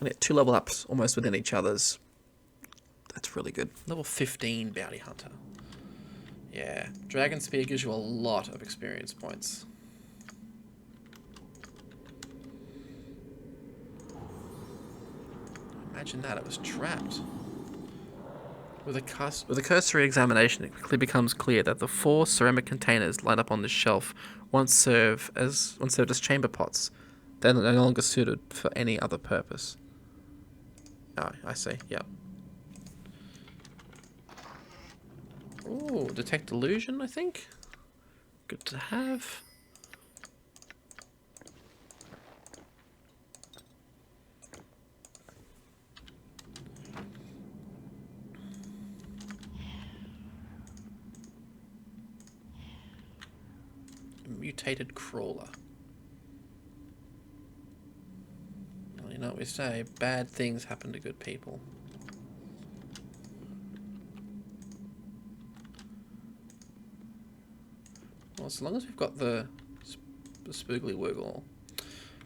get 2 level ups almost within each other's. That's really good. Level 15 Bounty Hunter. Yeah. Dragonspear gives you a lot of experience points. Imagine that, it was trapped. With a cursory examination, it quickly becomes clear that the 4 ceramic containers lined up on this shelf once served as chamber pots. They're no longer suited for any other purpose. Oh, I see. Yep. Ooh, detect illusion, I think. Good to have. Mutated crawler. Well, you know what we say, bad things happen to good people. Well, as long as we've got the spoogly wiggle,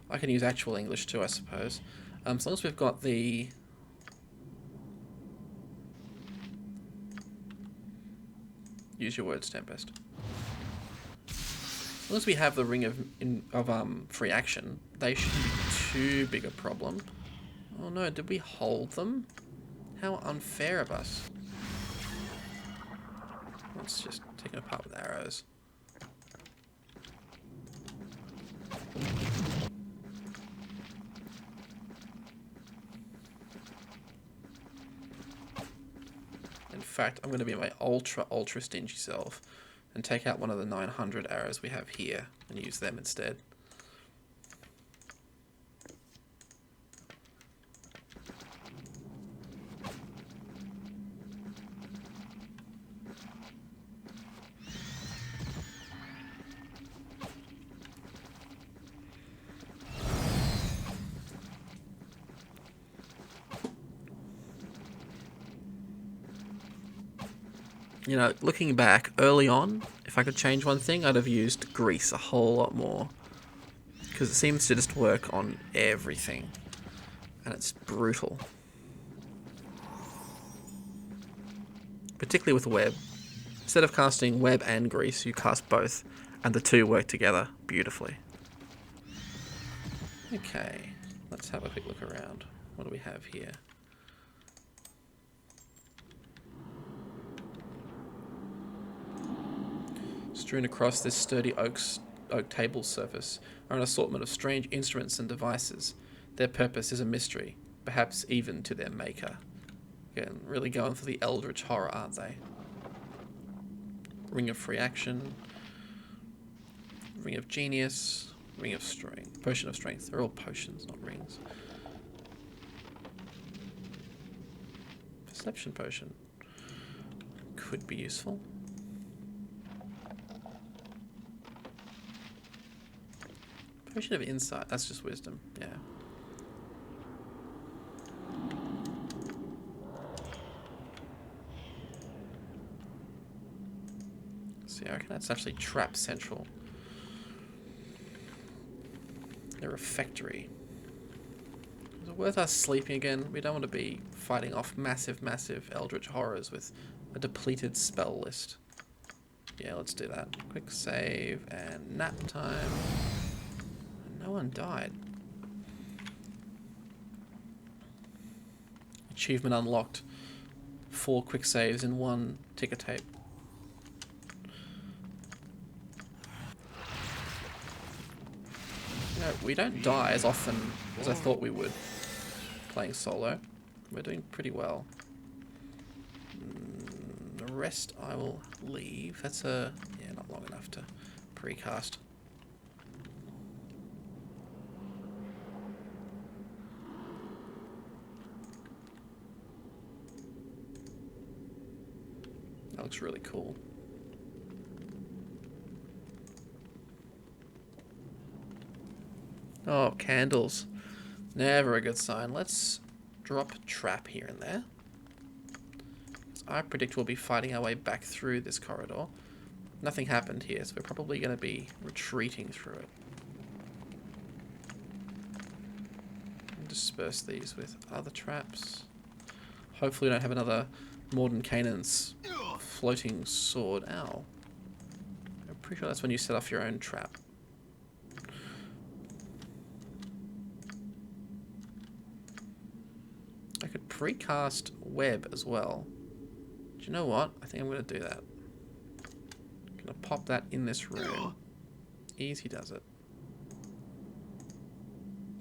I can use actual English too, I suppose. As long as we've got the... Use your words, Tempest. As long as we have the ring of free action, they shouldn't be too big a problem. Oh no, did we hold them? How unfair of us. Let's just take it apart with arrows. In fact, I'm going to be my ultra stingy self and take out one of the 900 arrows we have here and use them instead. You know, looking back, early on, if I could change one thing, I'd have used grease a whole lot more. Because it seems to just work on everything. And it's brutal. Particularly with web. Instead of casting web and grease, you cast both. And the two work together beautifully. Okay, let's have a quick look around. What do we have here? Strewn across this sturdy oak table surface are an assortment of strange instruments and devices. Their purpose is a mystery, perhaps even to their maker. Again, really going for the eldritch horror, aren't they? Ring of free action, ring of genius, ring of strength, potion of strength. They're all potions, not rings. Perception potion could be useful. Potion of insight, that's just wisdom, yeah. See, I reckon that's actually trap central. The refectory. Is it worth us sleeping again? We don't want to be fighting off massive eldritch horrors with a depleted spell list. Yeah, let's do that. Quick save and nap time. No one died. Achievement unlocked. 4 quick saves in 1 ticker tape. You know, we don't die as often as I thought we would playing solo. We're doing pretty well. The rest I will leave. That's yeah, not long enough to precast. That looks really cool. Oh, candles. Never a good sign. Let's drop trap here and there. I predict we'll be fighting our way back through this corridor. Nothing happened here, so we're probably going to be retreating through it. And disperse these with other traps. Hopefully we don't have another Mordenkainen's floating sword. Ow. I'm pretty sure that's when you set off your own trap. I could precast web as well. Do you know what? I think I'm going to do that. I'm going to pop that in this room. Easy does it.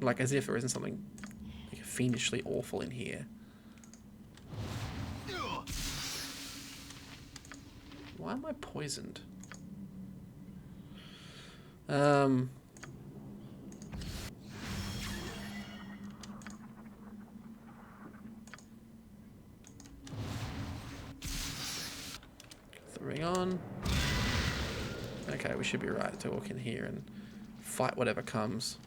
Like as if there isn't something like fiendishly awful in here. Why am I poisoned? 3 on. Okay, we should be right to walk in here and fight whatever comes.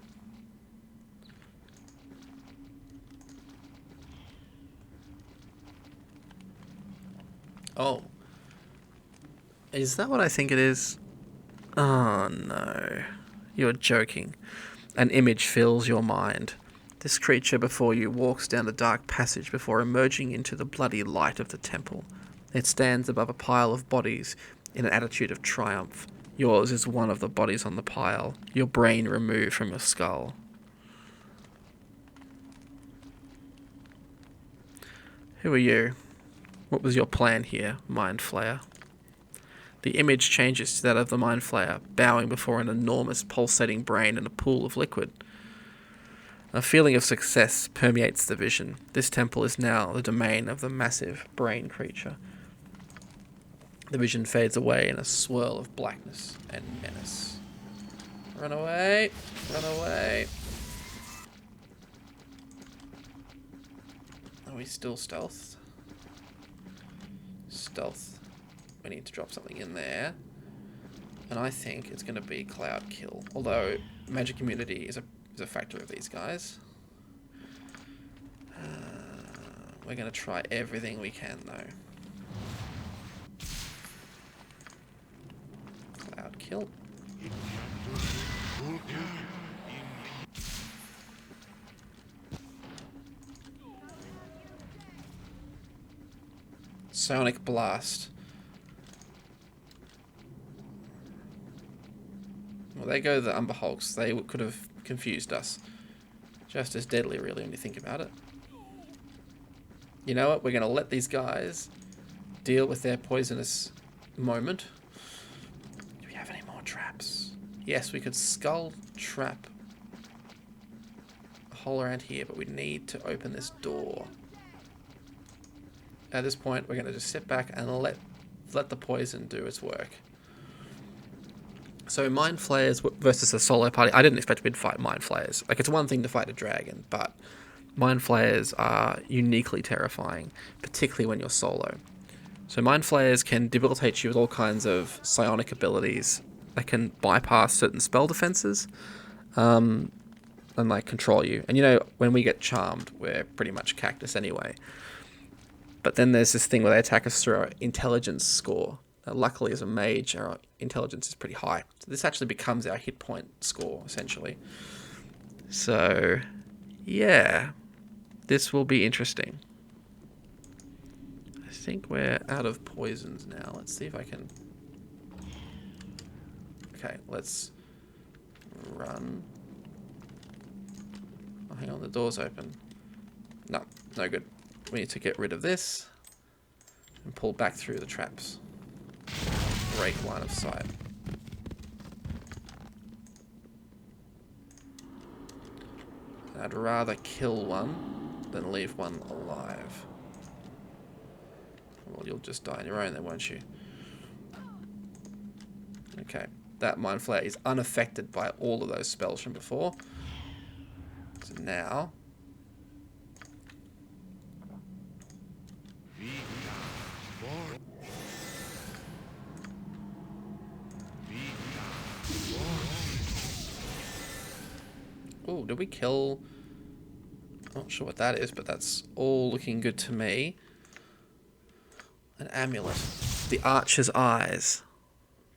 Oh. Is that what I think it is? Oh no. You're joking. An image fills your mind. This creature before you walks down the dark passage before emerging into the bloody light of the temple. It stands above a pile of bodies in an attitude of triumph. Yours is one of the bodies on the pile, your brain removed from your skull. Who are you? What was your plan here, Mind Flayer? The image changes to that of the Mind Flayer, bowing before an enormous pulsating brain in a pool of liquid. A feeling of success permeates the vision. This temple is now the domain of the massive brain creature. The vision fades away in a swirl of blackness and menace. Run away! Run away! Are we still stealth? Stealth. We need to drop something in there. And I think it's going to be Cloud Kill. Although magic immunity is a factor of these guys. We're going to try everything we can though. Cloud Kill. Sonic Blast. Well, there go the Umber Hulks. They could have confused us. Just as deadly, really, when you think about it. You know what? We're going to let these guys deal with their poisonous moment. Do we have any more traps? Yes, we could skull trap a hole around here, but we need to open this door. At this point, we're going to just sit back and let the poison do its work. So Mind Flayers versus a solo party. I didn't expect we'd fight Mind Flayers. Like, it's one thing to fight a dragon, but Mind Flayers are uniquely terrifying, particularly when you're solo. So Mind Flayers can debilitate you with all kinds of psionic abilities that can bypass certain spell defenses, and like control you. And you know, when we get charmed, we're pretty much cactus anyway. But then there's this thing where they attack us through our intelligence score. Now, luckily, as a mage, our intelligence is pretty high. So this actually becomes our hit point score, essentially. So, yeah. This will be interesting. I think we're out of poisons now. Let's see if I can... Okay, let's run. Oh, hang on, the door's open. No, no good. We need to get rid of this and pull back through the traps. Break line of sight. I'd rather kill one than leave one alive. Well, you'll just die on your own then, won't you? Okay, that Mind Flayer is unaffected by all of those spells from before. So now... Oh, did we kill... Not sure what that is, but that's all looking good to me. An amulet. The Archer's Eyes.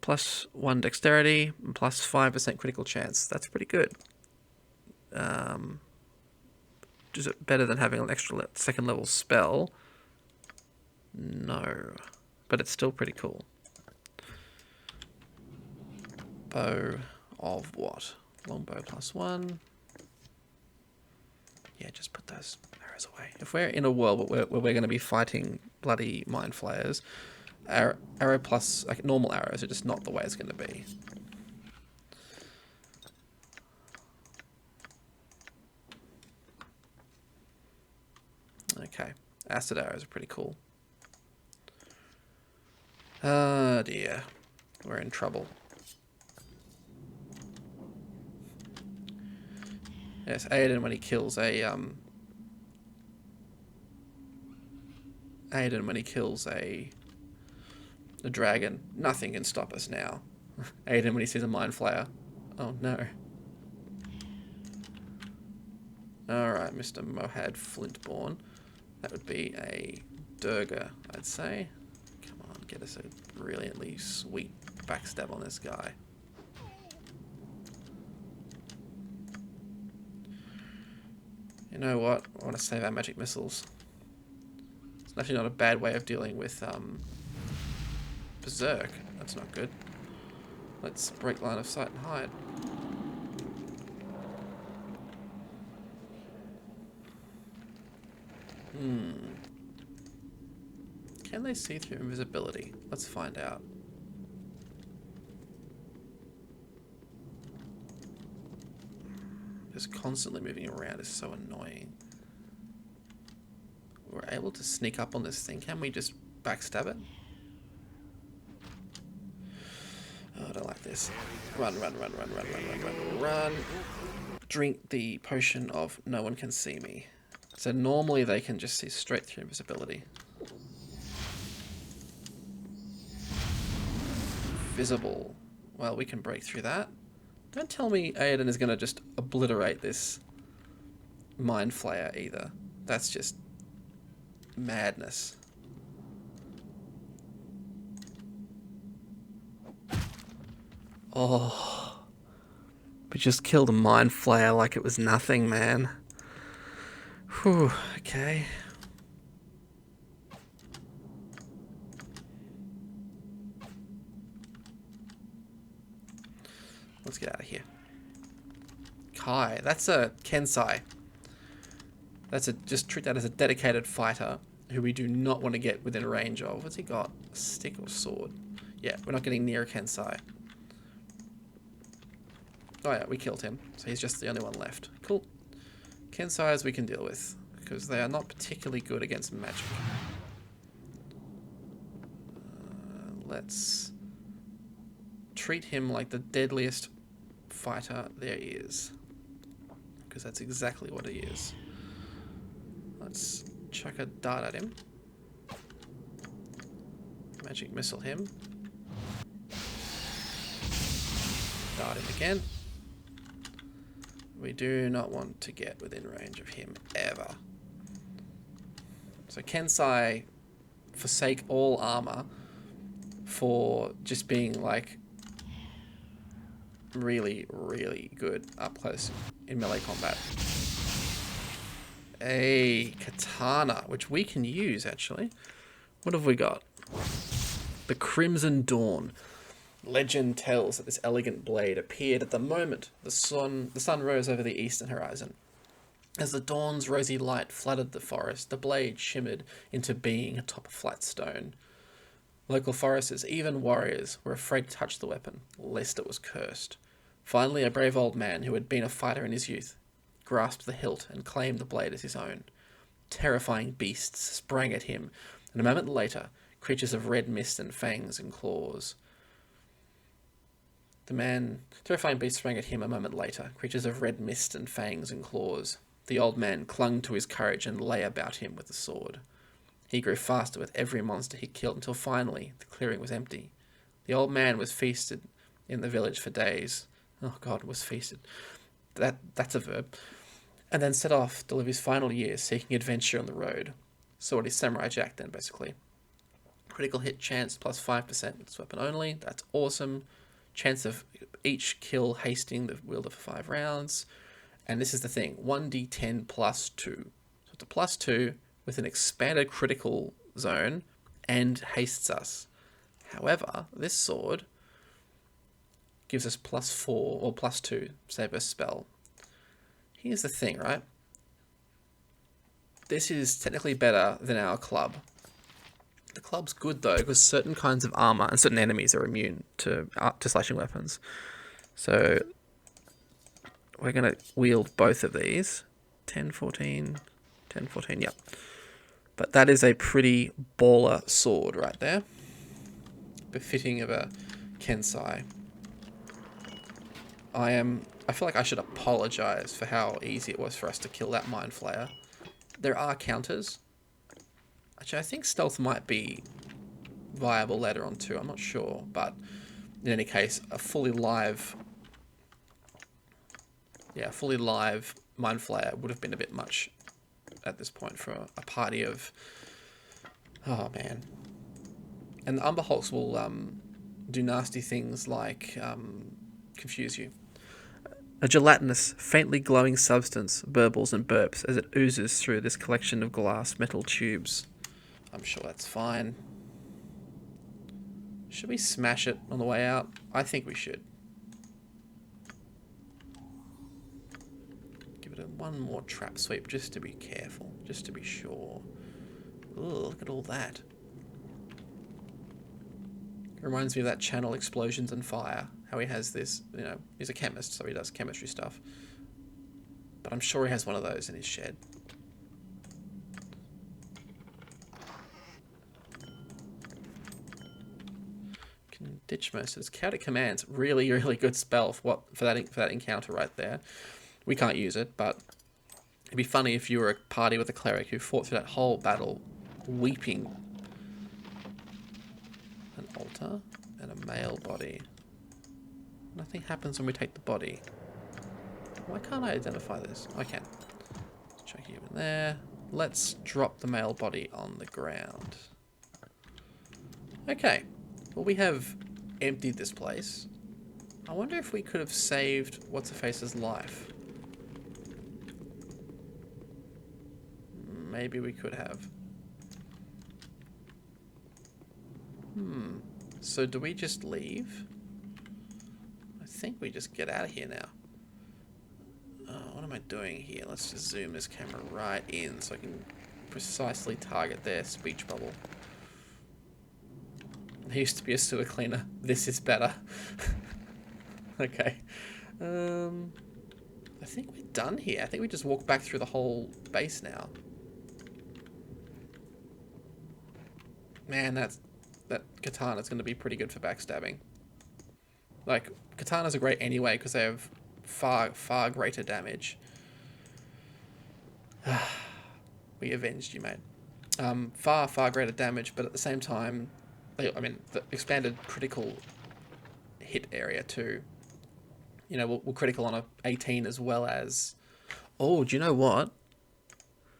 +1 dexterity, and +5% critical chance. That's pretty good. Is it better than having an extra second level spell? No. But it's still pretty cool. Bow of what? Longbow +1. Yeah, just put those arrows away. If we're in a world where we're going to be fighting bloody mind flayers, arrow plus like normal arrows are just not the way it's going to be. Okay, acid arrows are pretty cool. Oh dear, we're in trouble. Yes, Aodhan when he kills a dragon, nothing can stop us now. Aodhan when he sees a mind flayer. Oh no. Alright, Mr. Mohad Flintborn. That would be a Durga, I'd say. Come on, get us a brilliantly sweet backstab on this guy. You know what? I want to save our magic missiles. It's actually not a bad way of dealing with Berserk. That's not good. Let's break line of sight and hide. Can they see through invisibility? Let's find out. Just constantly moving around is so annoying. We're able to sneak up on this thing. Can we just backstab it? Oh, I don't like this. Run, run, run, run, run, run, run, run, run. Drink the potion of no one can see me. So normally they can just see straight through invisibility. Visible. Well, we can break through that. Don't tell me Aodhan is going to just obliterate this Mind Flayer either. That's just madness. Oh. We just killed a Mind Flayer like it was nothing, man. Whew, okay. Let's get out of here. Kai, that's a Kensai. Just treat that as a dedicated fighter who we do not want to get within range of. What's he got? A stick or sword? Yeah, we're not getting near a Kensai. Oh yeah, we killed him. So he's just the only one left. Cool. Kensais we can deal with, because they are not particularly good against magic. Let's treat him like the deadliest fighter there is, because that's exactly what he is. Let's chuck a dart at him. Magic missile him. Dart him again. We do not want to get within range of him ever. So Kensai forsake all armor for just being like really, really good up close in melee combat. A katana, which we can use actually. What have we got? The Crimson Dawn. Legend tells that this elegant blade appeared at the moment the sun rose over the eastern horizon. As the dawn's rosy light flooded the forest, the blade shimmered into being atop a flat stone. Local foresters, even warriors, were afraid to touch the weapon, lest it was cursed. Finally, a brave old man who had been a fighter in his youth grasped the hilt and claimed the blade as his own. Terrifying beasts sprang at him, and a moment later, creatures of red mist and fangs and claws. Terrifying beasts sprang at him a moment later, creatures of red mist and fangs and claws. The old man clung to his courage and lay about him with the sword. He grew faster with every monster he killed until finally the clearing was empty. The old man was feasted in the village for days. Oh God, was feasted. That's a verb. And then set off to live his final years seeking adventure on the road. Sort of Samurai Jack then, basically. Critical hit chance plus 5% with this weapon only. That's awesome. Chance of each kill hasting the wielder for 5 rounds. And this is the thing, 1d10 plus 2. So it's a plus 2 with an expanded critical zone and hastes us. However, this sword gives us plus 4 or plus 2 save a spell. Here's the thing, right? This is technically better than our club. The club's good though, because certain kinds of armor and certain enemies are immune to slashing weapons. So we're going to wield both of these. 10, 14, 10, 14, yep. But that is a pretty baller sword right there. Befitting of a Kensai. I feel like I should apologize for how easy it was for us to kill that Mind Flayer. There are counters. Actually, I think stealth might be viable later on too. I'm not sure, but in any case, a fully live Mind Flayer would have been a bit much at this point for a party of... Oh, man. And the Umber Hulks will do nasty things like confuse you. A gelatinous, faintly glowing substance burbles and burps as it oozes through this collection of glass metal tubes. I'm sure that's fine. Should we smash it on the way out? I think we should. Give it one more trap sweep just to be careful, just to be sure. Ooh, look at all that. It reminds me of that channel Explosions and Fire. How he has this, you know, he's a chemist, so he does chemistry stuff. But I'm sure he has one of those in his shed. Can ditch most of his chaotic commands. Really, really good spell for that encounter right there. We can't use it, but it'd be funny if you were a party with a cleric who fought through that whole battle weeping. An altar and a male body. Nothing happens when we take the body. Why can't I identify this? I can. Chuck you in there. Let's drop the male body on the ground. Okay. Well, we have emptied this place. I wonder if we could have saved What's-Her-Face's life. Maybe we could have. So do we just leave? I think we just get out of here now. What am I doing here? Let's just zoom this camera right in so I can precisely target their speech bubble. There used to be a sewer cleaner. This is better. Okay. I think we're done here. I think we just walk back through the whole base now. Man, that katana's going to be pretty good for backstabbing. Like, katanas are great anyway because they have far greater damage. We avenged you, mate. Far greater damage, but at the same time, I mean, the expanded critical hit area too. You know, we'll critical on a 18 as well as... Oh, do you know what?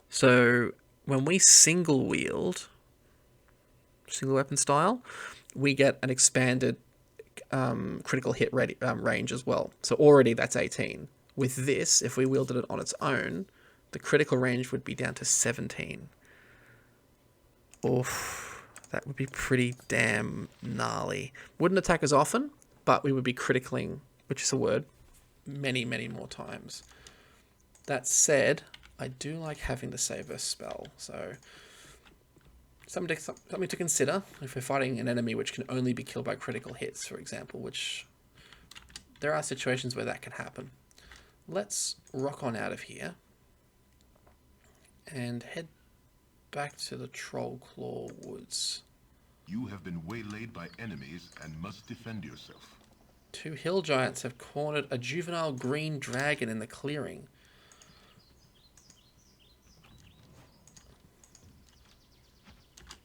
So, when we single wield... single weapon style, we get an expanded critical hit range as well. So already that's 18. With this, if we wielded it on its own, the critical range would be down to 17. Oof, that would be pretty damn gnarly. Wouldn't attack as often, but we would be criticaling, which is a word, many more times. That said, I do like having the Saver spell, so... Something to consider if we're fighting an enemy which can only be killed by critical hits, for example, which there are situations where that can happen. Let's rock on out of here and head back to the Troll Claw Woods. You have been waylaid by enemies and must defend yourself. 2 hill giants have cornered a juvenile green dragon in the clearing.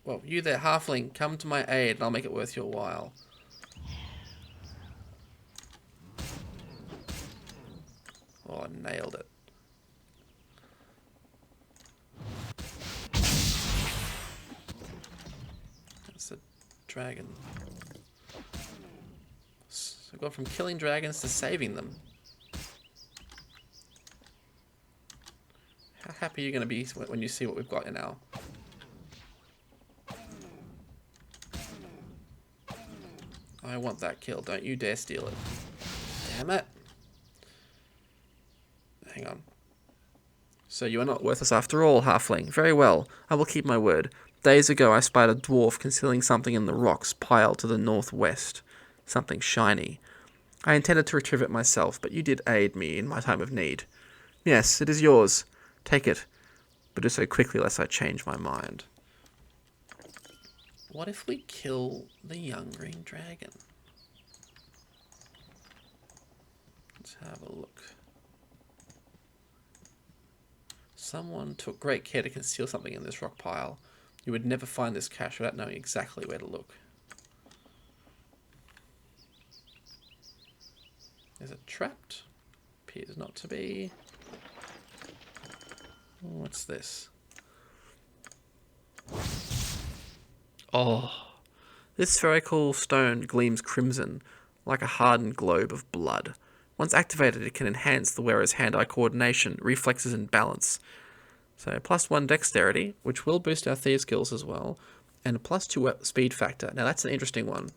Well, you there, halfling, come to my aid and I'll make it worth your while. Oh, I nailed it. That's a dragon. So we've gone from killing dragons to saving them. How happy are you going to be when you see what we've got now? I want that kill. Don't you dare steal it. Damn it. Hang on. So you are not worthless after all, halfling. Very well. I will keep my word. Days ago I spied a dwarf concealing something in the rocks piled to the northwest. Something shiny. I intended to retrieve it myself, but you did aid me in my time of need. Yes, it is yours. Take it. But do so quickly lest I change my mind. What if we kill the young green dragon? Let's have a look. Someone took great care to conceal something in this rock pile. You would never find this cache without knowing exactly where to look. Is it trapped? Appears not to be. What's this? Oh, this spherical stone gleams crimson, like a hardened globe of blood. Once activated, it can enhance the wearer's hand-eye coordination, reflexes, and balance. So +1 dexterity, which will boost our thieves skills as well, and a +2 speed factor. Now that's an interesting one,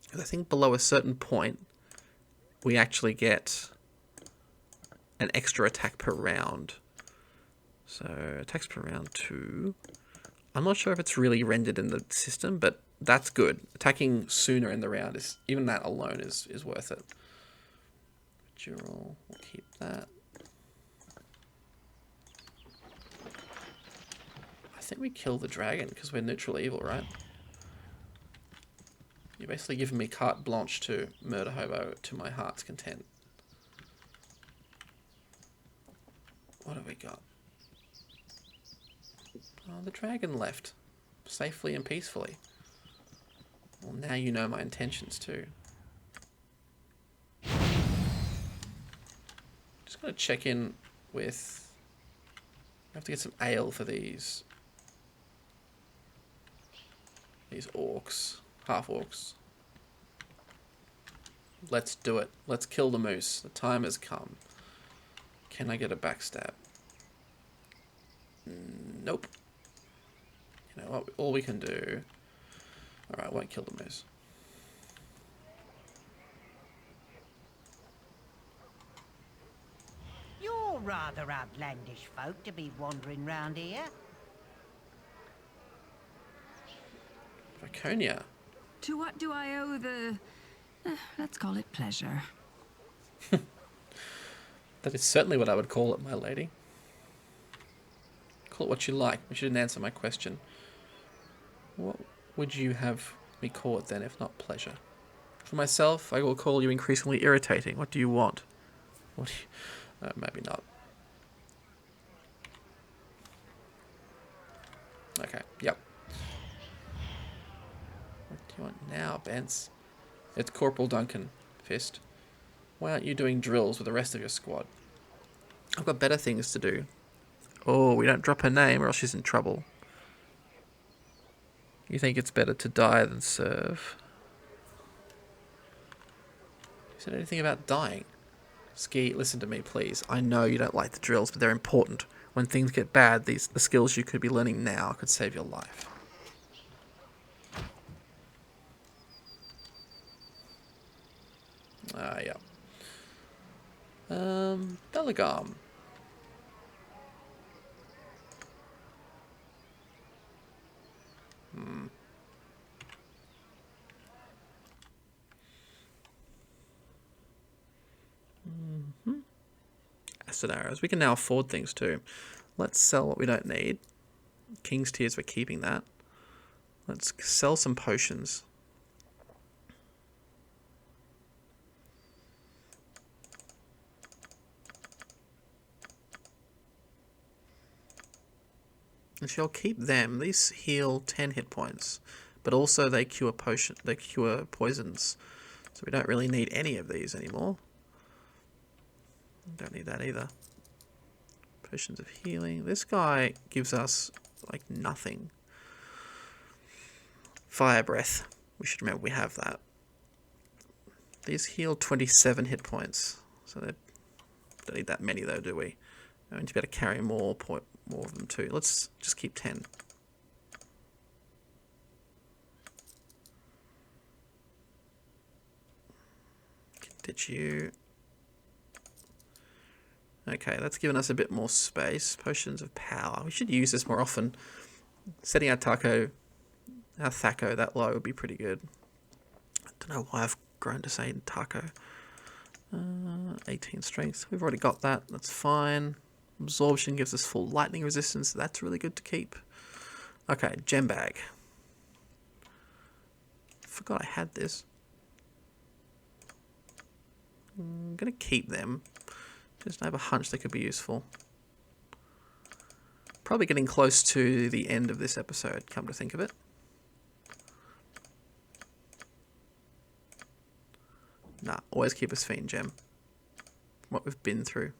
because I think below a certain point, we actually get an extra attack per round. So attacks per round 2. I'm not sure if it's really rendered in the system, but that's good. Attacking sooner in the round is, even that alone is worth it. Dural, we'll keep that. I think we kill the dragon because we're neutral evil, right? You're basically giving me carte blanche to murder hobo to my heart's content. What have we got? Oh, the dragon left. Safely and peacefully. Well, now you know my intentions too. Just gonna check in with... I have to get some ale for these orcs. Half orcs. Let's do it. Let's kill the moose. The time has come. Can I get a backstab? Nope. You know what? All we can do... Alright, I won't kill the moose. You're rather outlandish folk to be wandering round here. Draconia. To what do I owe the... let's call it pleasure. That is certainly what I would call it, my lady. Call it what you like, but you didn't answer my question. What would you have me call it then, if not pleasure? For myself, I will call you increasingly irritating. What do you want? What do you... maybe not. Okay, yep. What do you want now, Bence? It's Corporal Duncan, Fist. Why aren't you doing drills with the rest of your squad? I've got better things to do. Oh, we don't drop her name or else she's in trouble. You think it's better to die than serve? You said anything about dying? Ski, listen to me, please. I know you don't like the drills, but they're important. When things get bad, the skills you could be learning now could save your life. Yeah. Belagam. Acid arrows. We can now afford things too. Let's sell what we don't need. King's Tears, we're keeping that. Let's sell some potions. Actually, I'll keep them. These heal 10 hit points, but also they cure poisons. So we don't really need any of these anymore. Don't need that either. Potions of healing. This guy gives us like nothing. Fire breath. We should remember we have that. These heal 27 hit points. So they don't need that many though, do we? We need to be able to carry more of them too. Let's just keep 10. Ditch you. Okay, that's given us a bit more space. Potions of power. We should use this more often. Setting our Thaco that low would be pretty good. I don't know why I've grown to say Taco. 18 strength. We've already got that. That's fine. Absorption gives us full lightning resistance. That's really good to keep. Okay, gem bag. Forgot I had this. I'm going to keep them. Just I have a hunch they could be useful. Probably getting close to the end of this episode, come to think of it. Nah, always keep a Fiend gem. What we've been through.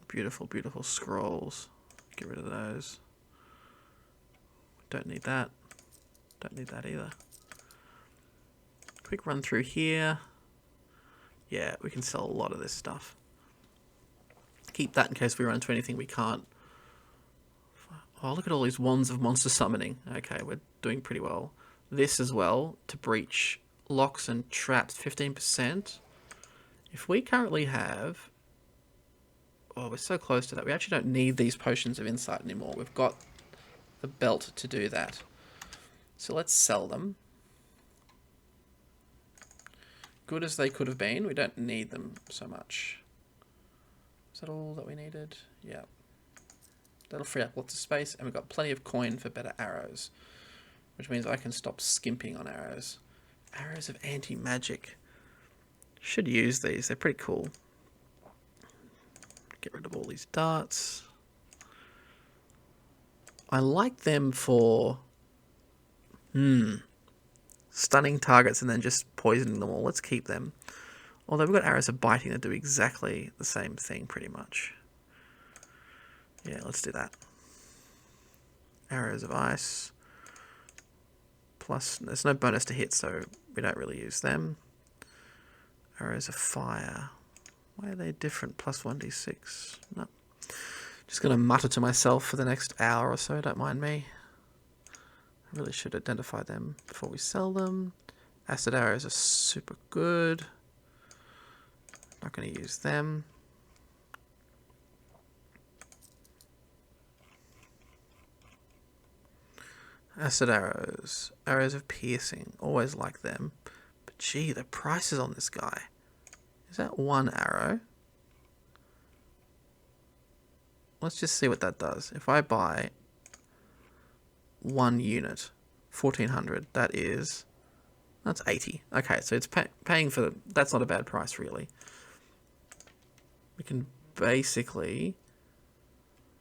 Beautiful, beautiful scrolls. Get rid of those. Don't need that. Don't need that either. Quick run through here. Yeah, we can sell a lot of this stuff. Keep that in case we run into anything we can't. Oh, look at all these wands of monster summoning. Okay, we're doing pretty well. This as well, to breach locks and traps, 15%. If we currently have... Oh, we're so close to that. We actually don't need these potions of insight anymore. We've got the belt to do that. So let's sell them. Good as they could have been, we don't need them so much. Is that all that we needed? Yeah. That'll free up lots of space, and we've got plenty of coin for better arrows. Which means I can stop skimping on arrows. Arrows of anti-magic. Should use these, they're pretty cool. Get rid of all these darts. I like them for stunning targets and then just poisoning them all. Let's keep them. Although we've got arrows of biting that do exactly the same thing pretty much. Yeah, let's do that. Arrows of ice. Plus, there's no bonus to hit, so we don't really use them. Arrows of fire. Why are they different? Plus 1d6. No. Just going to mutter to myself for the next hour or so, don't mind me. I really should identify them before we sell them. Acid arrows are super good. Not going to use them. Acid arrows. Arrows of piercing. Always like them. But gee, the prices on this guy. Is that one arrow? Let's just see what that does. If I buy one unit, 1400, that's 80. Okay, so it's paying for, that's not a bad price really. We can basically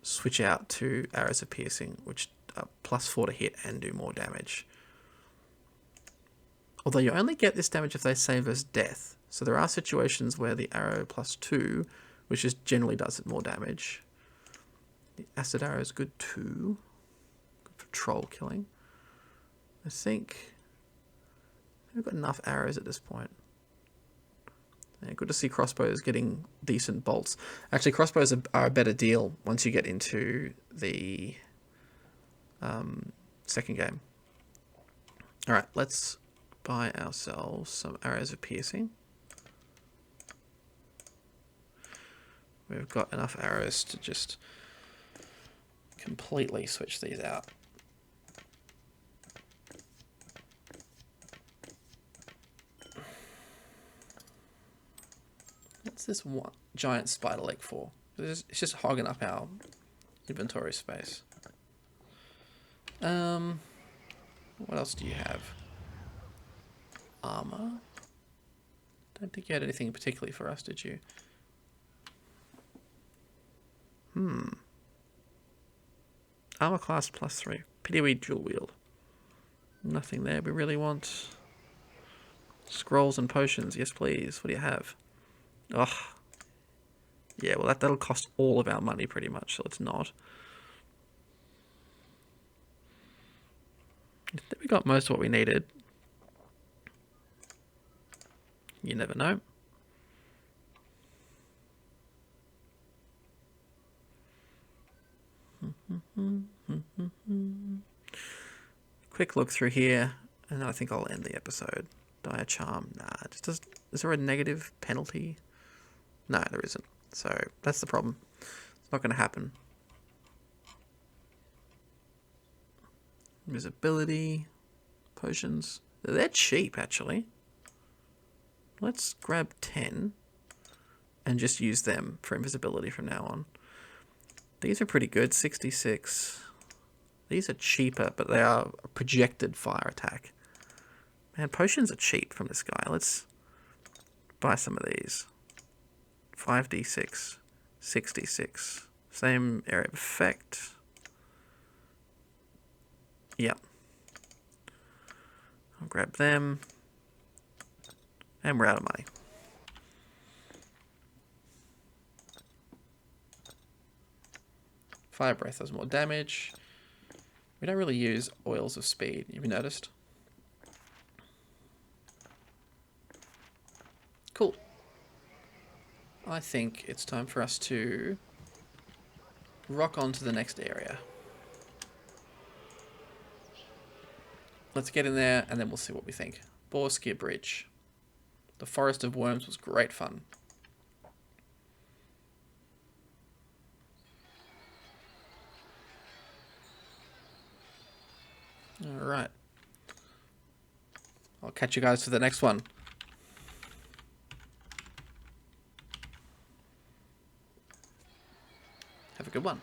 switch out to arrows of piercing, which are +4 to hit and do more damage. Although you only get this damage if they save us death. So there are situations where the arrow +2, which just generally does more damage. The acid arrow is good too. Good for troll killing. I think we've got enough arrows at this point. Yeah, good to see crossbows getting decent bolts. Actually, crossbows are a better deal once you get into the second game. Alright, let's buy ourselves some arrows of piercing. We've got enough arrows to just completely switch these out. What's this one giant spider leg for? It's just hogging up our inventory space. What else do you have? Armor? Don't think you had anything particularly for us, did you? Armor class +3. Pity we dual wield. Nothing there we really want. Scrolls and potions. Yes, please. What do you have? Ugh. Yeah, well, that'll cost all of our money pretty much, so it's not. I think we got most of what we needed. You never know. Quick look through here, and then I think I'll end the episode. Dire Charm, nah. Is there a negative penalty? No, there isn't. So that's the problem. It's not going to happen. Invisibility, potions. They're cheap, actually. Let's grab 10 and just use them for invisibility from now on. These are pretty good, 66. These are cheaper, but they are a projected fire attack. Man, potions are cheap from this guy. Let's buy some of these. 5d6, 66. Same area of effect. Yep. I'll grab them. And we're out of money. Fire Breath does more damage. We don't really use Oils of Speed, have you noticed? Cool. I think it's time for us to rock on to the next area. Let's get in there and then we'll see what we think. Borskir Bridge. The Forest of Worms was great fun. Alright. I'll catch you guys for the next one. Have a good one.